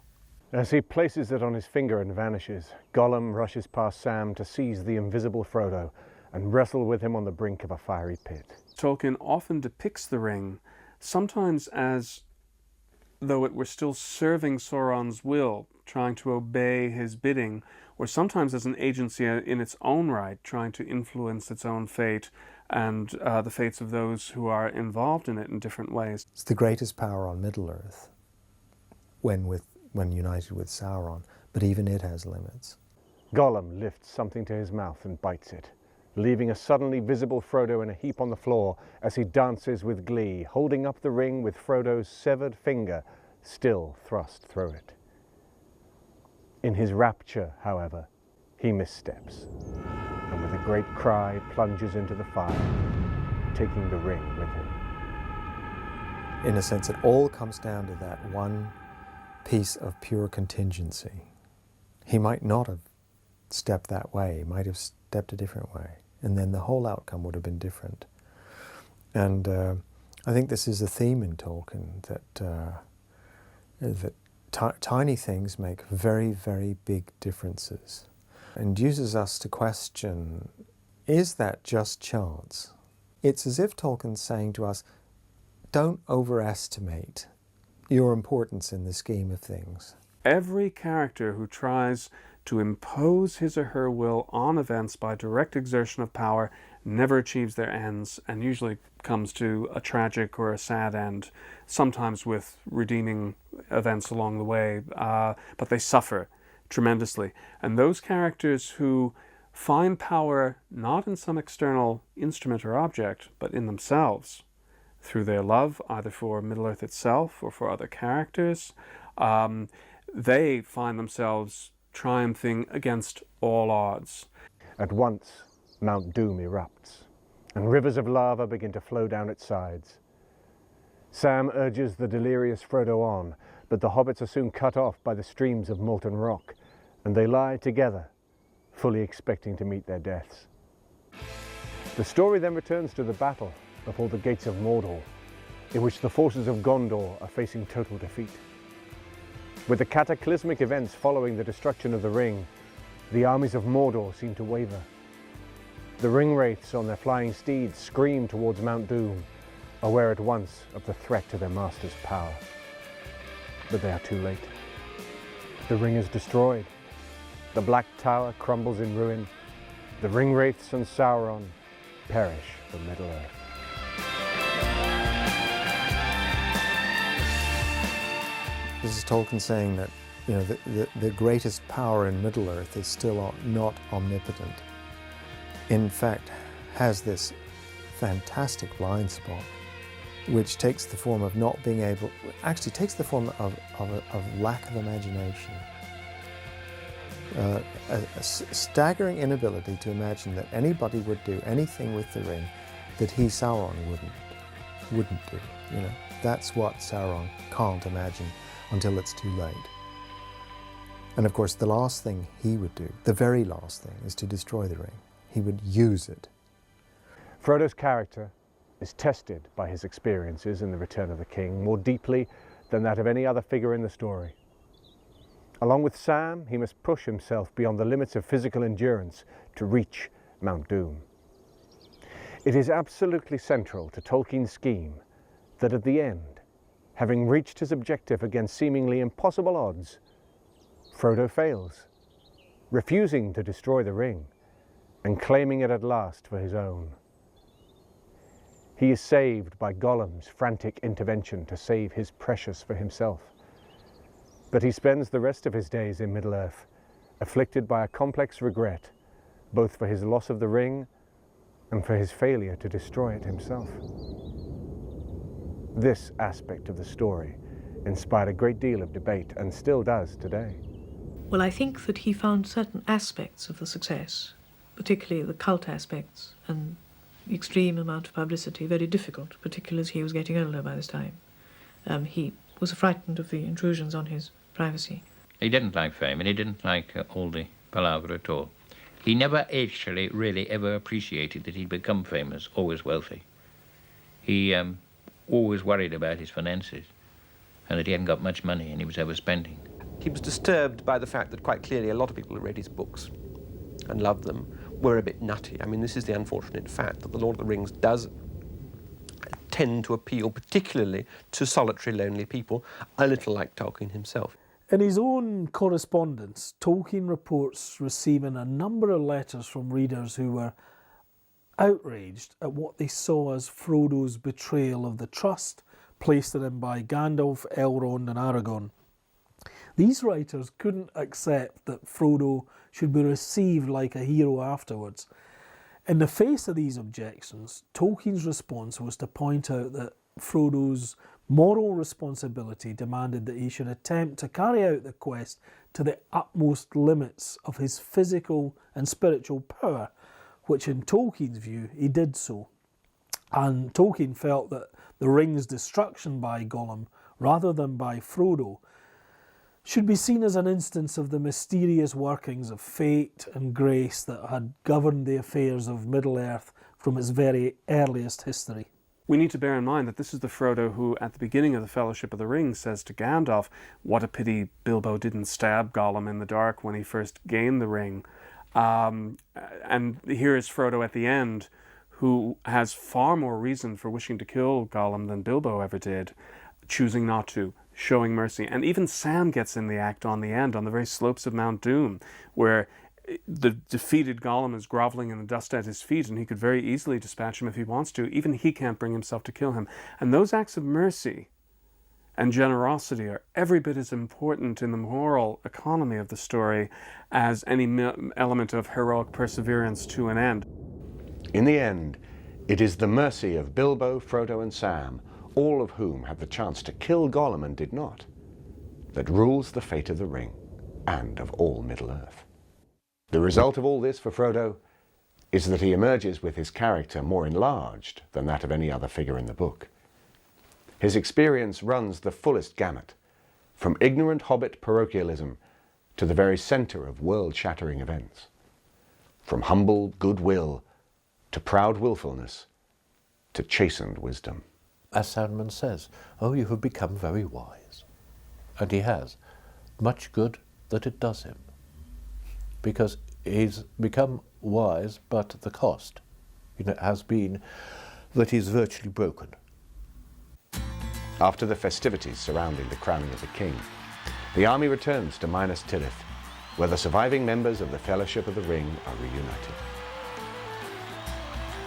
[SPEAKER 1] As he places it on his finger and vanishes, Gollum rushes past Sam to seize the invisible Frodo and wrestle with him on the brink of a fiery pit.
[SPEAKER 4] Tolkien often depicts the ring, sometimes as though it were still serving Sauron's will, trying to obey his bidding, or sometimes as an agency in its own right, trying to influence its own fate and the fates of those who are involved in it in different ways.
[SPEAKER 3] It's the greatest power on Middle-earth when united with Sauron, but even it has limits.
[SPEAKER 1] Gollum lifts something to his mouth and bites it, leaving a suddenly visible Frodo in a heap on the floor as he dances with glee, holding up the ring with Frodo's severed finger still thrust through it. In his rapture, however, he missteps, and with with a great cry, plunges into the fire, taking the ring with him.
[SPEAKER 3] In a sense, it all comes down to that one piece of pure contingency. He might not have stepped that way, he might have stepped a different way, and then the whole outcome would have been different. And I think this is a theme in Tolkien, that tiny things make very, very big differences, and uses us to question, is that just chance? It's as if Tolkien's saying to us, don't overestimate your importance in the scheme of things.
[SPEAKER 4] Every character who tries to impose his or her will on events by direct exertion of power never achieves their ends, and usually comes to a tragic or a sad end, sometimes with redeeming events along the way, but they suffer tremendously. And those characters who find power not in some external instrument or object, but in themselves, through their love, either for Middle-earth itself or for other characters, they find themselves triumphing against all odds.
[SPEAKER 1] At once, Mount Doom erupts, and rivers of lava begin to flow down its sides. Sam urges the delirious Frodo on, but the hobbits are soon cut off by the streams of molten rock, and they lie together, fully expecting to meet their deaths. The story then returns to the battle before the gates of Mordor, in which the forces of Gondor are facing total defeat. With the cataclysmic events following the destruction of the ring, the armies of Mordor seem to waver. The ring-wraiths on their flying steeds scream towards Mount Doom, aware at once of the threat to their master's power. But they are too late. The ring is destroyed. The Black Tower crumbles in ruin. The ring-wraiths and Sauron perish from Middle-earth.
[SPEAKER 3] This is Tolkien saying that, you know, the greatest power in Middle-earth is still not omnipotent. In fact, has this fantastic blind spot, which takes the form of not being able, actually takes the form of lack of imagination. A staggering inability to imagine that anybody would do anything with the ring that he, Sauron, wouldn't do. You know, that's what Sauron can't imagine until it's too late. And of course, the last thing he would do, the very last thing, is to destroy the ring. He would use it.
[SPEAKER 1] Frodo's character is tested by his experiences in The Return of the King more deeply than that of any other figure in the story. Along with Sam, he must push himself beyond the limits of physical endurance to reach Mount Doom. It is absolutely central to Tolkien's scheme that at the end, having reached his objective against seemingly impossible odds, Frodo fails, refusing to destroy the ring and claiming it at last for his own. He is saved by Gollum's frantic intervention to save his precious for himself. But he spends the rest of his days in Middle-earth, afflicted by a complex regret, both for his loss of the ring and for his failure to destroy it himself. This aspect of the story inspired a great deal of debate and still does today.
[SPEAKER 9] Well, I think that he found certain aspects of the success, particularly the cult aspects and the extreme amount of publicity, very difficult, particularly as he was getting older by this time. He was frightened of the intrusions on his privacy.
[SPEAKER 10] He didn't like fame, and he didn't like all the palaver at all. He never actually really ever appreciated that he'd become famous, always wealthy. He always worried about his finances and that he hadn't got much money and he was overspending.
[SPEAKER 2] He was disturbed by the fact that quite clearly a lot of people who read his books and loved them were a bit nutty. I mean, this is the unfortunate fact that The Lord of the Rings does tend to appeal particularly to solitary, lonely people, a little like Tolkien himself.
[SPEAKER 6] In his own correspondence, Tolkien reports receiving a number of letters from readers who were outraged at what they saw as Frodo's betrayal of the trust placed in him by Gandalf, Elrond and Aragorn. These writers couldn't accept that Frodo should be received like a hero afterwards. In the face of these objections, Tolkien's response was to point out that Frodo's moral responsibility demanded that he should attempt to carry out the quest to the utmost limits of his physical and spiritual power, which in Tolkien's view, he did so. And Tolkien felt that the ring's destruction by Gollum, rather than by Frodo, should be seen as an instance of the mysterious workings of fate and grace that had governed the affairs of Middle-earth from its very earliest history.
[SPEAKER 4] We need to bear in mind that this is the Frodo who, at the beginning of the Fellowship of the Ring, says to Gandalf, "What a pity Bilbo didn't stab Gollum in the dark when he first gained the ring." And here is Frodo at the end, who has far more reason for wishing to kill Gollum than Bilbo ever did, choosing not to, showing mercy. And even Sam gets in the act on the end, on the very slopes of Mount Doom, where the defeated Gollum is groveling in the dust at his feet, and he could very easily dispatch him if he wants to. Even he can't bring himself to kill him. And those acts of mercy and generosity are every bit as important in the moral economy of the story as any element of heroic perseverance to an end.
[SPEAKER 8] In the end, it is the mercy of Bilbo, Frodo and Sam, all of whom had the chance to kill Gollum and did not, that rules the fate of the ring and of all Middle-earth. The result of all this for Frodo is that he emerges with his character more enlarged than that of any other figure in the book. His experience runs the fullest gamut, from ignorant hobbit parochialism to the very centre of world-shattering events, from humble goodwill to proud willfulness to chastened wisdom.
[SPEAKER 7] As Saruman says, "Oh, you have become very wise." And he has. Much good that it does him. Because he's become wise, but the cost, has been that he's virtually broken.
[SPEAKER 8] After the festivities surrounding the crowning of the king, the army returns to Minas Tirith, where the surviving members of the Fellowship of the Ring are reunited.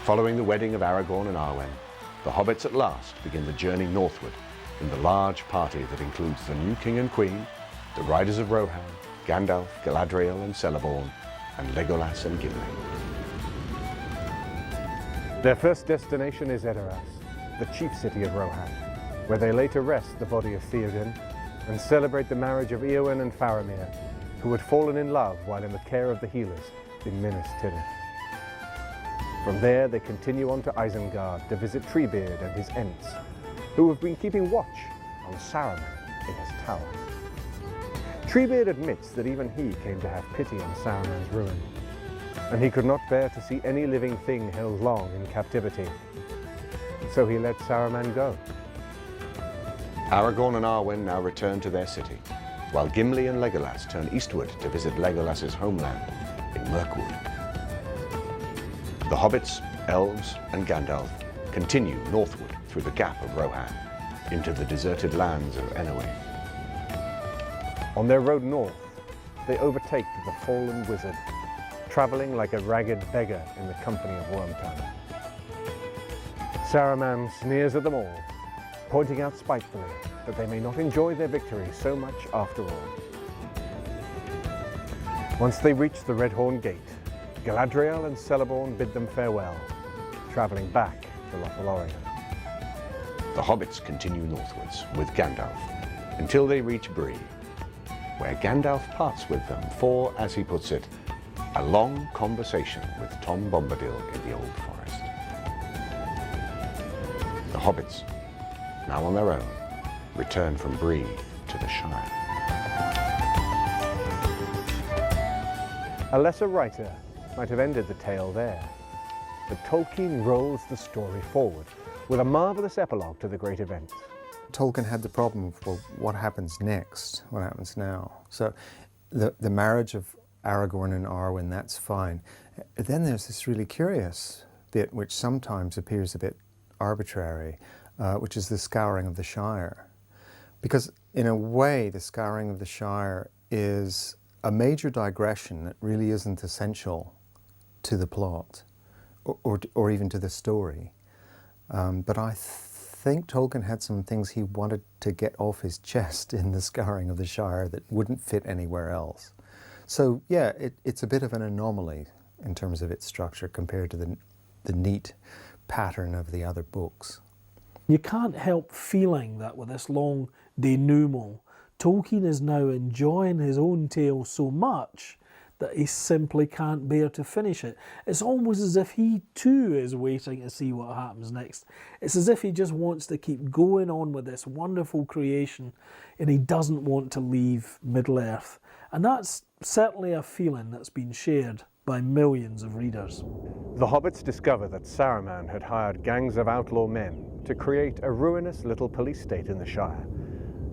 [SPEAKER 8] Following the wedding of Aragorn and Arwen, the hobbits at last begin the journey northward in the large party that includes the new king and queen, the riders of Rohan, Gandalf, Galadriel and Celeborn, and Legolas and Gimli.
[SPEAKER 1] Their first destination is Edoras, the chief city of Rohan, where they later rest the body of Theoden and celebrate the marriage of Eowyn and Faramir, who had fallen in love while in the care of the healers in Minas Tirith. From there, they continue on to Isengard to visit Treebeard and his Ents, who have been keeping watch on Saruman in his tower. Treebeard admits that even he came to have pity on Saruman's ruin, and he could not bear to see any living thing held long in captivity. So he let Saruman go.
[SPEAKER 8] Aragorn and Arwen now return to their city, while Gimli and Legolas turn eastward to visit Legolas's homeland in Mirkwood. The hobbits, elves and Gandalf continue northward through the Gap of Rohan into the deserted lands of Enowin.
[SPEAKER 1] On their road north, they overtake the fallen wizard, travelling like a ragged beggar in the company of Wormtongue. Saruman sneers at them all, pointing out spitefully that they may not enjoy their victory so much after all. Once they reach the Redhorn Gate, Galadriel and Celeborn bid them farewell, travelling back to Lothlorien.
[SPEAKER 8] The hobbits continue northwards with Gandalf until they reach Bree, where Gandalf parts with them for, as he puts it, a long conversation with Tom Bombadil in the Old Forest. The hobbits, now on their own, return from Bree to the Shire.
[SPEAKER 1] A lesser writer might have ended the tale there, but Tolkien rolls the story forward with a marvellous epilogue to the great event.
[SPEAKER 3] Tolkien had the problem of, well, what happens next? What happens now? So the marriage of Aragorn and Arwen, that's fine. Then there's this really curious bit which sometimes appears a bit arbitrary, which is the scouring of the Shire. Because in a way, the scouring of the Shire is a major digression that really isn't essential to the plot or even to the story. But I think Tolkien had some things he wanted to get off his chest in the scouring of the Shire that wouldn't fit anywhere else. So yeah, it's a bit of an anomaly in terms of its structure compared to the neat pattern of the other books.
[SPEAKER 6] You can't help feeling that with this long denouement, Tolkien is now enjoying his own tale so much that he simply can't bear to finish it. It's almost as if he too is waiting to see what happens next. It's as if he just wants to keep going on with this wonderful creation and he doesn't want to leave Middle-earth. And that's certainly a feeling that's been shared by millions of readers.
[SPEAKER 1] The hobbits discover that Saruman had hired gangs of outlaw men to create a ruinous little police state in the Shire,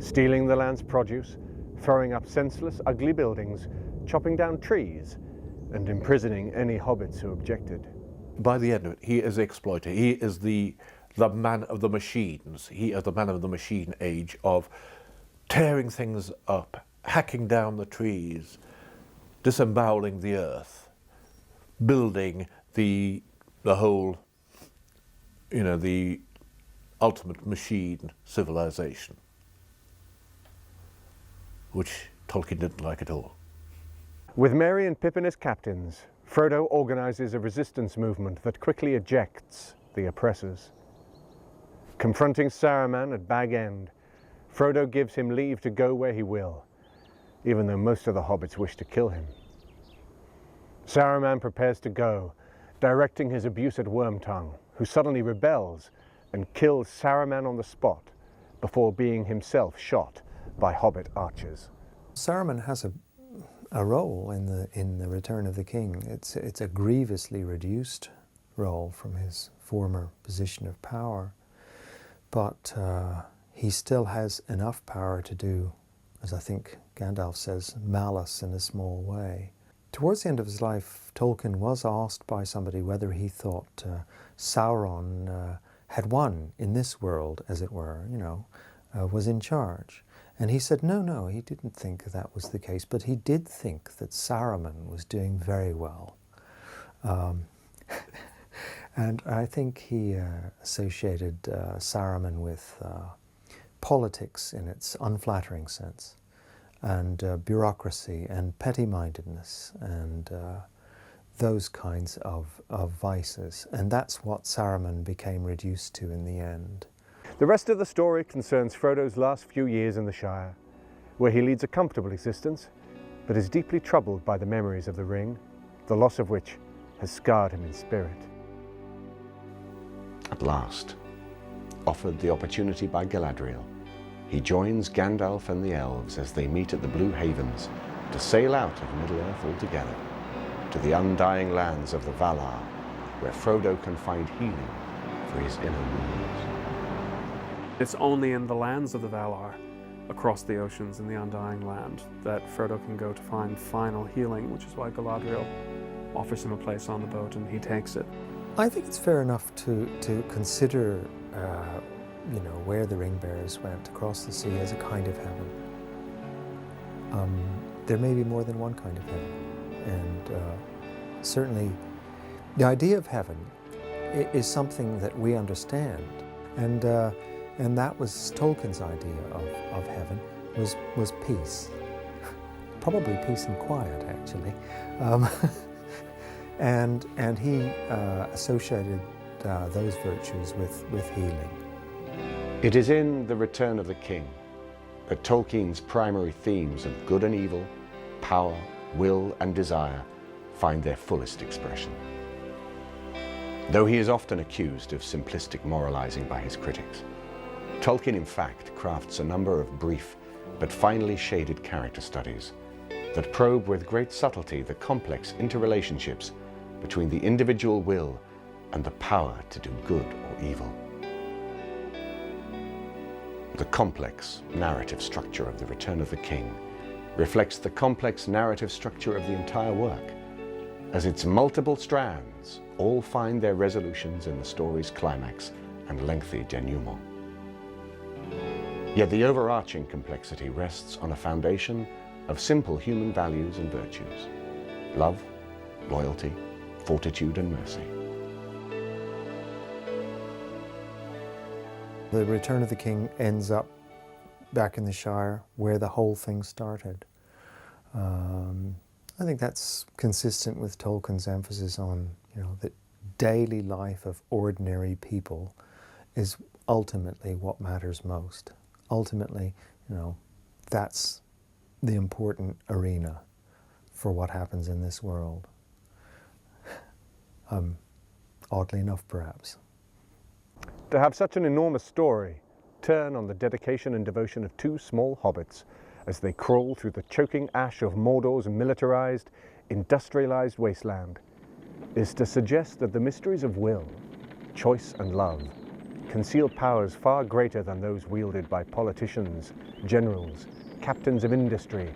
[SPEAKER 1] stealing the land's produce, throwing up senseless, ugly buildings, chopping down trees, and imprisoning any hobbits who objected.
[SPEAKER 7] By the end of it, he is the exploiter. He is the man of the machines. He is the man of the machine age of tearing things up, hacking down the trees, disemboweling the earth, building the whole, the ultimate machine civilization, which Tolkien didn't like at all.
[SPEAKER 1] With Merry and Pippin as captains, Frodo organizes a resistance movement that quickly ejects the oppressors. Confronting Saruman at Bag End, Frodo gives him leave to go where he will, even though most of the hobbits wish to kill him. Saruman prepares to go, directing his abuse at Wormtongue, who suddenly rebels and kills Saruman on the spot before being himself shot by hobbit archers.
[SPEAKER 3] Saruman has a role in the Return of the King. It's a grievously reduced role from his former position of power, but he still has enough power to do, as I think Gandalf says, malice in a small way. Towards the end of his life, Tolkien was asked by somebody whether he thought Sauron had won in this world, as it were, was in charge. And he said, no, he didn't think that was the case, but he did think that Saruman was doing very well. And I think he associated Saruman with politics in its unflattering sense, and bureaucracy and petty-mindedness and those kinds of vices. And that's what Saruman became reduced to in the end.
[SPEAKER 1] The rest of the story concerns Frodo's last few years in the Shire, where he leads a comfortable existence, but is deeply troubled by the memories of the ring, the loss of which has scarred him in spirit.
[SPEAKER 8] At last, offered the opportunity by Galadriel, he joins Gandalf and the elves as they meet at the Blue Havens to sail out of Middle-earth altogether, to the undying lands of the Valar, where Frodo can find healing for his inner wounds.
[SPEAKER 4] It's only in the lands of the Valar, across the oceans in the Undying Land, that Frodo can go to find final healing, which is why Galadriel offers him a place on the boat and he takes it.
[SPEAKER 3] I think it's fair enough to consider, where the ring bearers went across the sea as a kind of heaven. There may be more than one kind of heaven, and certainly the idea of heaven is something that we understand, and that was Tolkien's idea of heaven, was peace. Probably peace and quiet, actually. And he associated those virtues with healing.
[SPEAKER 8] It is in The Return of the King that Tolkien's primary themes of good and evil, power, will and desire find their fullest expression. Though he is often accused of simplistic moralizing by his critics, Tolkien in fact crafts a number of brief but finely shaded character studies that probe with great subtlety the complex interrelationships between the individual will and the power to do good or evil. The complex narrative structure of The Return of the King reflects the complex narrative structure of the entire work, as its multiple strands all find their resolutions in the story's climax and lengthy denouement. Yet the overarching complexity rests on a foundation of simple human values and virtues: love, loyalty, fortitude and mercy.
[SPEAKER 3] The Return of the King ends up back in the Shire, where the whole thing started. I think that's consistent with Tolkien's emphasis on, the daily life of ordinary people is ultimately what matters most. Ultimately, that's the important arena for what happens in this world. Oddly enough, perhaps.
[SPEAKER 1] To have such an enormous story turn on the dedication and devotion of two small hobbits as they crawl through the choking ash of Mordor's militarized, industrialized wasteland is to suggest that the mysteries of will, choice and love conceal powers far greater than those wielded by politicians, generals, captains of industry,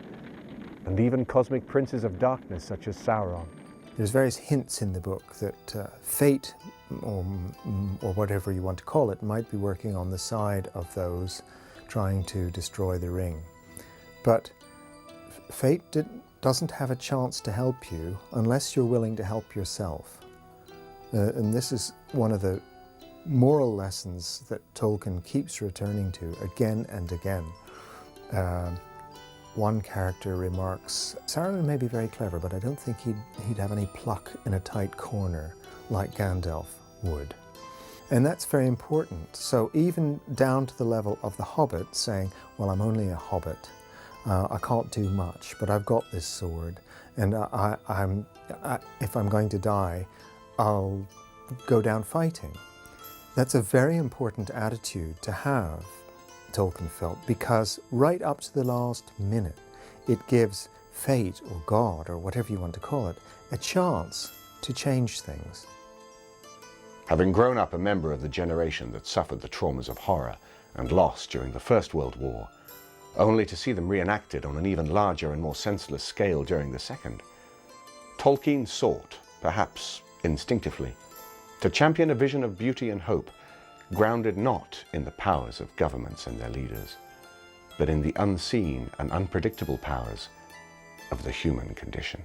[SPEAKER 1] and even cosmic princes of darkness such as Sauron.
[SPEAKER 3] There's various hints in the book that fate, or whatever you want to call it, might be working on the side of those trying to destroy the ring. But fate doesn't have a chance to help you unless you're willing to help yourself. And this is one of the moral lessons that Tolkien keeps returning to again and again. One character remarks, Saruman may be very clever, but I don't think he'd have any pluck in a tight corner like Gandalf would. And that's very important. So even down to the level of the hobbit saying, well, I'm only a hobbit. I can't do much, but I've got this sword. And if I'm going to die, I'll go down fighting. That's a very important attitude to have, Tolkien felt, because right up to the last minute, it gives fate or God or whatever you want to call it a chance to change things.
[SPEAKER 8] Having grown up a member of the generation that suffered the traumas of horror and loss during the First World War, only to see them reenacted on an even larger and more senseless scale during the Second, Tolkien sought, perhaps instinctively, to champion a vision of beauty and hope grounded not in the powers of governments and their leaders, but in the unseen and unpredictable powers of the human condition.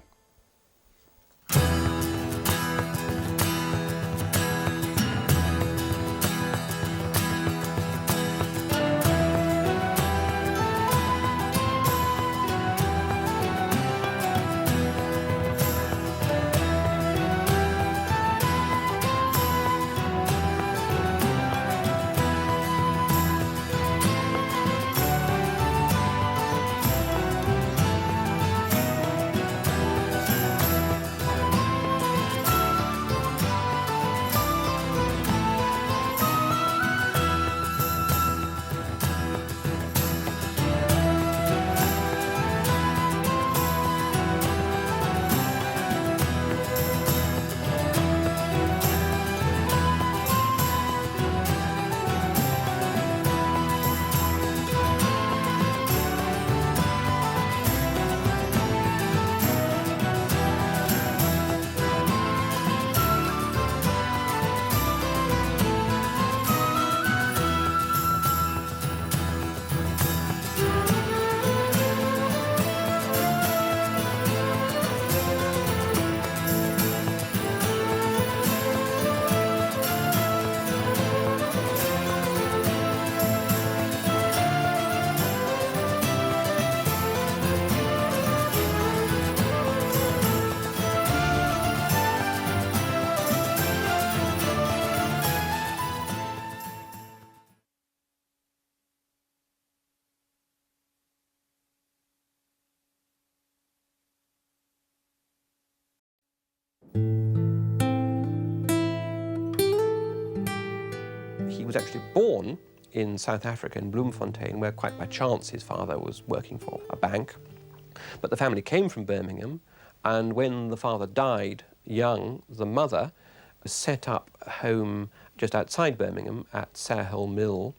[SPEAKER 2] He was actually born in South Africa, in Bloemfontein, where quite by chance his father was working for a bank. But the family came from Birmingham, and when the father died young, the mother set up a home just outside Birmingham at Sarehole Mill.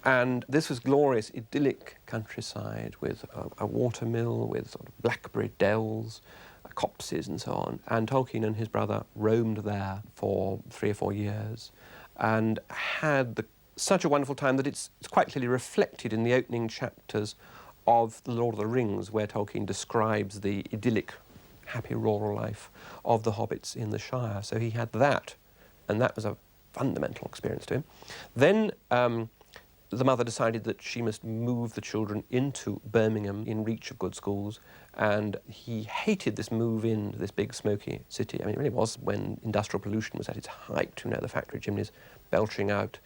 [SPEAKER 2] And this was glorious, idyllic countryside with a water mill, with sort of blackberry dells, copses and so on. And Tolkien and his brother roamed there for 3 or 4 years and had such a wonderful time that it's quite clearly reflected in the opening chapters of The Lord of the Rings, where Tolkien describes the idyllic, happy rural life of the hobbits in the Shire. So he had that, and that was a fundamental experience to him. Then the mother decided that she must move the children into Birmingham in reach of good schools, and he hated this move into this big smoky city. I mean, it really was when industrial pollution was at its height, you know, the factory chimneys belching out.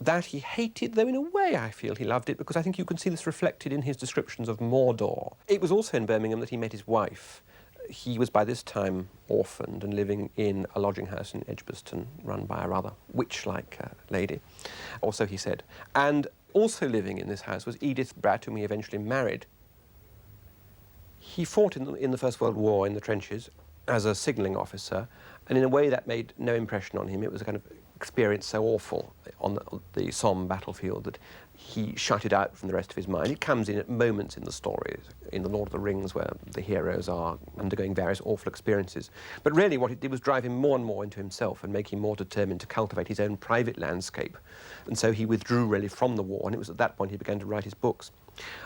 [SPEAKER 2] That he hated, though in a way I feel he loved it, because I think you can see this reflected in his descriptions of Mordor. It was also in Birmingham that he met his wife. he was by this time orphaned and living in a lodging house in Edgbaston run by a rather witch-like lady, or so he said. And also living in this house was Edith Bratt, whom he eventually married. He fought in the First World War in the trenches as a signalling officer, and in a way that made no impression on him. It was a kind of experience so awful on the Somme battlefield that he shut it out from the rest of his mind. It comes in at moments in the stories, in The Lord of the Rings, where the heroes are undergoing various awful experiences. But really what it did was drive him more and more into himself and make him more determined to cultivate his own private landscape. And so he withdrew really from the war, and it was at that point he began to write his books.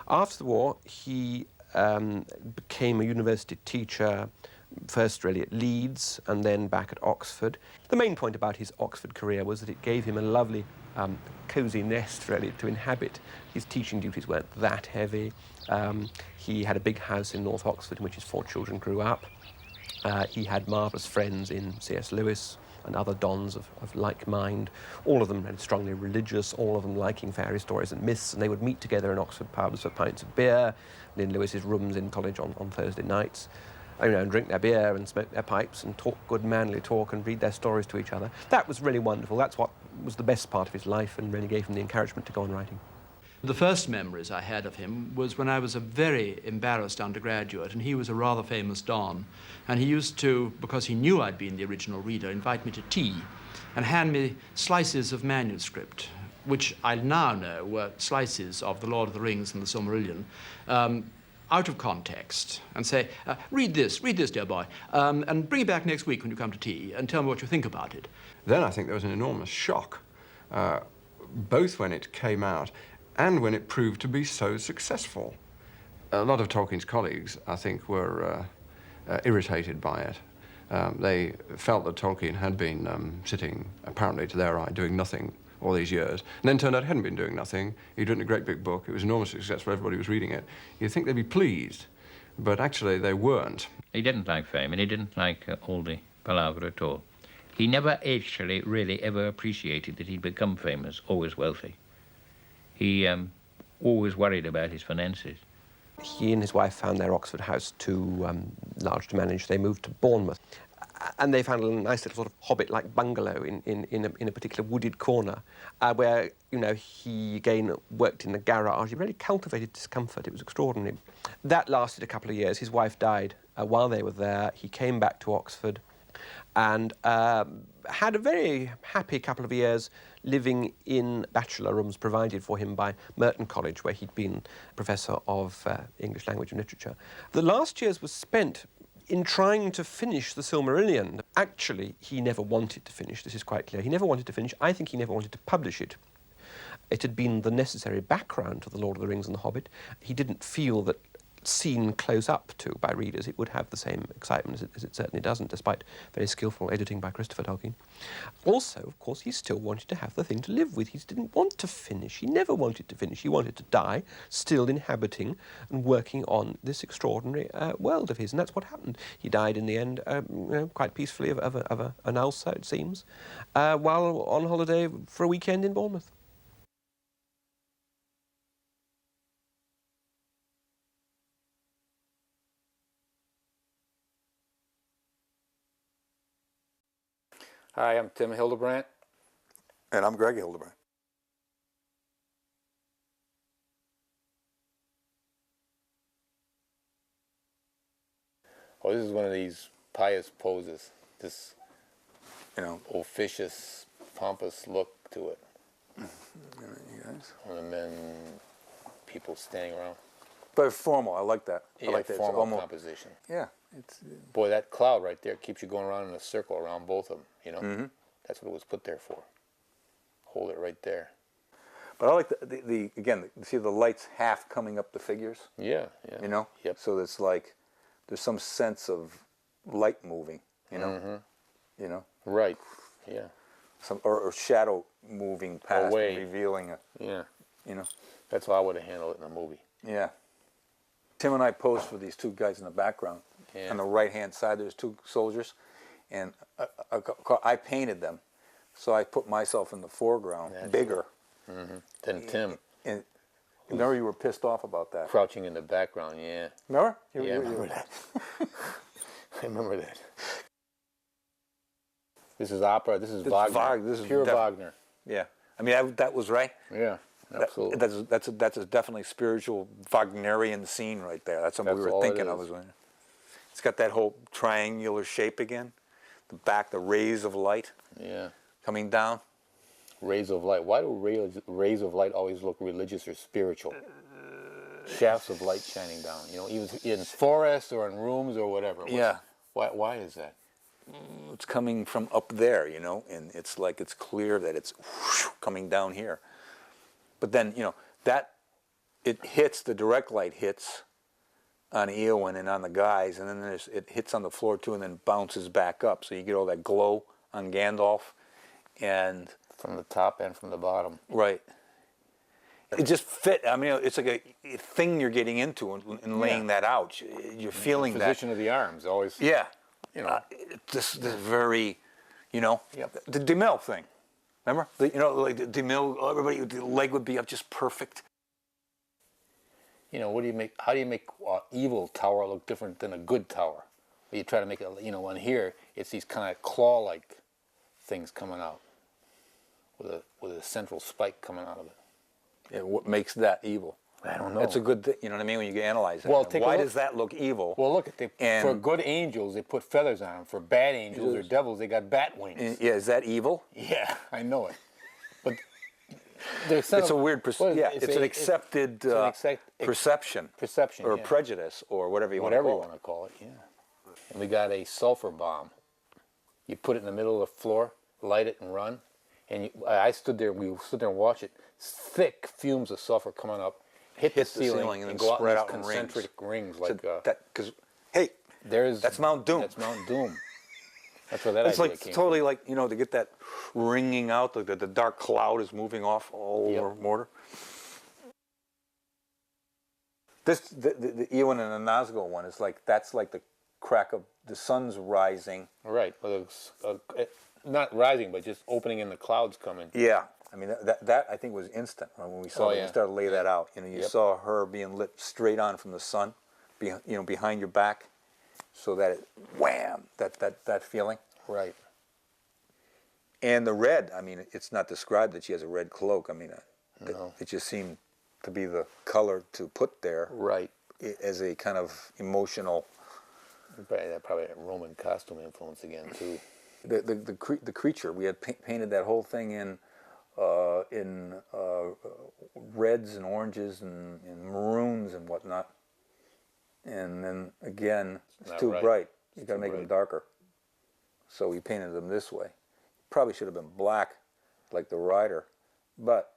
[SPEAKER 2] After the war, he became a university teacher, first really at Leeds and then back at Oxford. The main point about his Oxford career was that it gave him a lovely cosy nest really to inhabit. His teaching duties weren't that heavy. He had a big house in North Oxford in which his 4 children grew up. He had marvellous friends in C.S. Lewis and other dons of like mind, all of them very strongly religious, all of them liking fairy stories and myths, and they would meet together in Oxford pubs for pints of beer, and in Lewis's rooms in college on Thursday nights, and drink their beer and smoke their pipes and talk good manly talk and read their stories to each other. That was really wonderful. That's what was the best part of his life and really gave him the encouragement to go on writing.
[SPEAKER 5] The first memories I had of him was when I was a very embarrassed undergraduate, and he was a rather famous don. And he used to, because he knew I'd been the original reader, invite me to tea and hand me slices of manuscript, which I now know were slices of The Lord of the Rings and the Silmarillion, out of context, and say, read this, dear boy, and bring it back next week when you come to tea and tell me what you think about it.
[SPEAKER 11] Then I think there was an enormous shock, both when it came out and when it proved to be so successful. A lot of Tolkien's colleagues, I think, were irritated by it. They felt that Tolkien had been sitting, apparently to their eye, doing nothing all these years, and then turned out he hadn't been doing nothing. He'd written a great big book. It was enormously successful. Everybody was reading it. You'd think they'd be pleased, but actually they weren't.
[SPEAKER 10] He didn't like fame, and he didn't like all the palaver at all. He never actually really ever appreciated that he'd become famous, always wealthy. He always worried about his finances.
[SPEAKER 2] He and his wife found their Oxford house too large to manage. They moved to Bournemouth. And they found a nice little sort of hobbit-like bungalow in a particular wooded corner where, he again worked in the garage. He really cultivated discomfort. It was extraordinary. That lasted a couple of years. His wife died while they were there. He came back to Oxford and had a very happy couple of years living in bachelor rooms provided for him by Merton College, where he'd been professor of English language and literature. The last years was spent in trying to finish the Silmarillion. Actually, he never wanted to finish, this is quite clear. He never wanted to finish. I think he never wanted to publish it. It had been the necessary background to The Lord of the Rings and The Hobbit. He didn't feel that seen close up to by readers, it would have the same excitement as it certainly doesn't, despite very skillful editing by Christopher Tolkien. Also, of course, he still wanted to have the thing to live with. He didn't want to finish. He never wanted to finish. He wanted to die, still inhabiting and working on this extraordinary world of his, and that's what happened. He died in the end, quite peacefully of an ulcer, it seems, while on holiday for a weekend in Bournemouth.
[SPEAKER 12] Hi, I'm Tim Hildebrandt.
[SPEAKER 13] And I'm Greg Hildebrandt.
[SPEAKER 12] Oh, this is one of these pious poses. This, officious, pompous look to it.
[SPEAKER 13] You guys?
[SPEAKER 12] And the men, people standing around.
[SPEAKER 13] But formal, I like that.
[SPEAKER 12] Yeah,
[SPEAKER 13] I like that.
[SPEAKER 12] formal
[SPEAKER 13] almost,
[SPEAKER 12] composition.
[SPEAKER 13] Yeah. It's,
[SPEAKER 12] Boy, that cloud right there keeps you going around in a circle around both of them,
[SPEAKER 13] Mm-hmm.
[SPEAKER 12] That's what it was put there for. Hold it right there.
[SPEAKER 13] But I like the again, see the lights half coming up the figures?
[SPEAKER 12] Yeah. Yep.
[SPEAKER 13] So it's like there's some sense of light moving,
[SPEAKER 12] Mm-hmm. Right, yeah.
[SPEAKER 13] Some or shadow moving past
[SPEAKER 12] Away.
[SPEAKER 13] and revealing it.
[SPEAKER 12] Yeah.
[SPEAKER 13] You know.
[SPEAKER 12] That's how I would have handled it in a movie.
[SPEAKER 13] Yeah. Tim and I posed for these two guys in the background.
[SPEAKER 12] Yeah.
[SPEAKER 13] On the right-hand side, there's two soldiers, and I painted them, so I put myself in the foreground, bigger.
[SPEAKER 12] Mm-hmm. Then Tim.
[SPEAKER 13] And remember, you were pissed off about that.
[SPEAKER 12] Crouching in the background, yeah.
[SPEAKER 13] Remember?
[SPEAKER 12] Yeah, I remember that. I remember that. This is opera. This is Wagner.
[SPEAKER 13] This is
[SPEAKER 12] pure Wagner.
[SPEAKER 13] Yeah, I mean that was right.
[SPEAKER 12] Yeah, absolutely.
[SPEAKER 13] That's a definitely spiritual Wagnerian scene right there. That's what we were thinking of. It's got that whole triangular shape again. The back, the rays of light.
[SPEAKER 12] Yeah.
[SPEAKER 13] Coming down.
[SPEAKER 12] Rays of light. Why do rays of light always look religious or spiritual? Shafts of light shining down. You know, even in forests or in rooms or whatever. Why is that?
[SPEAKER 13] It's coming from up there, you know, and it's like it's clear that it's coming down here. But then, you know, that it hits, the direct light hits on Eowyn and on the guys, and then it hits on the floor too, and then bounces back up. So you get all that glow on Gandalf, and
[SPEAKER 12] from the top and from the bottom.
[SPEAKER 13] Right. It just fit. I mean, it's like a thing you're getting into and laying that out. You're feeling
[SPEAKER 12] the position of the arms always.
[SPEAKER 13] Yeah.
[SPEAKER 12] You know,
[SPEAKER 13] this very, you know, the DeMille thing. Remember, you know, like the DeMille, everybody, the leg would be up just perfect.
[SPEAKER 12] You know, what do you make? How do you make evil tower look different than a good tower? You try to make it. You know, on here it's these kind of claw-like things coming out with a central spike coming out of it.
[SPEAKER 13] Yeah, what makes that evil?
[SPEAKER 12] I don't know.
[SPEAKER 13] It's a good thing, you know what I mean, when you analyze it.
[SPEAKER 12] Well,
[SPEAKER 13] why does that look evil?
[SPEAKER 12] Well, look, for good angels, they put feathers on them. For bad angels or devils, they got bat wings.
[SPEAKER 13] Yeah, is that evil?
[SPEAKER 12] Yeah, I know it. But
[SPEAKER 13] it's a weird perception. Yeah, it's an accepted perception.
[SPEAKER 12] Perception,
[SPEAKER 13] or prejudice, or whatever you want to
[SPEAKER 12] call it. Yeah. And we got a sulfur bomb. You put it in the middle of the floor, light it, and run. And I stood there. We stood there and watched it. Thick fumes of sulfur coming up. Hit the ceiling and go out in these concentric rings like
[SPEAKER 13] because hey, that's Mount Doom.
[SPEAKER 12] That's Mount Doom. That's where that
[SPEAKER 13] it's
[SPEAKER 12] idea
[SPEAKER 13] like
[SPEAKER 12] came
[SPEAKER 13] totally
[SPEAKER 12] from.
[SPEAKER 13] like, you know, to get that ringing out, like the dark cloud is moving off all over Mordor. This the Eowyn and the Nazgul one is like, that's like the crack of the sun's rising.
[SPEAKER 12] Right, well, not rising, but just opening and the clouds coming.
[SPEAKER 13] Yeah. I mean, that I think was instant when we saw we started to lay that out. You know, you saw her being lit straight on from the sun, you know, behind your back, so that it, wham, that feeling.
[SPEAKER 12] Right.
[SPEAKER 13] And the red, I mean, it's not described that she has a red cloak. I mean,
[SPEAKER 12] no.
[SPEAKER 13] It just seemed to be the color to put there.
[SPEAKER 12] Right.
[SPEAKER 13] As a kind of emotional.
[SPEAKER 12] Probably a Roman costume influence again too.
[SPEAKER 13] The creature, we had painted that whole thing in reds and oranges and maroons and whatnot, and then again it's too bright. You got to make them darker, so we painted them this way. Probably should have been black, like the rider, but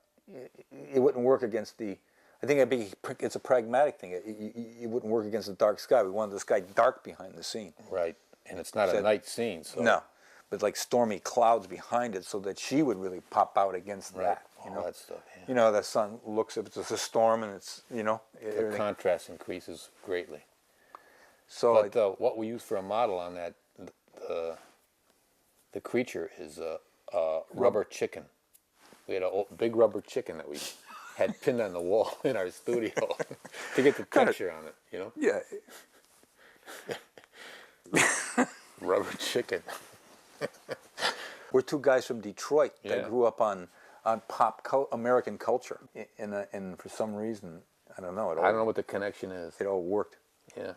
[SPEAKER 13] it wouldn't work against the. I think it's a pragmatic thing. It wouldn't work against the dark sky. We wanted the sky dark behind the scene.
[SPEAKER 12] Right, and it's not a night scene, so
[SPEAKER 13] no. But like stormy clouds behind it, so that she would really pop out against that. You know,
[SPEAKER 12] all that stuff. Yeah.
[SPEAKER 13] You know, the sun looks, if it's a storm and it's, you know,
[SPEAKER 12] the contrast increases greatly.
[SPEAKER 13] So,
[SPEAKER 12] but what we used for a model on that, the creature is a rubber chicken. We had a big rubber chicken that we had pinned on the wall in our studio to get the texture on it. You know.
[SPEAKER 13] Yeah.
[SPEAKER 12] Rubber chicken.
[SPEAKER 13] We're two guys from Detroit that grew up on American culture, and for some reason, I don't know.
[SPEAKER 12] I don't know what the connection is.
[SPEAKER 13] It all worked.
[SPEAKER 12] Yeah.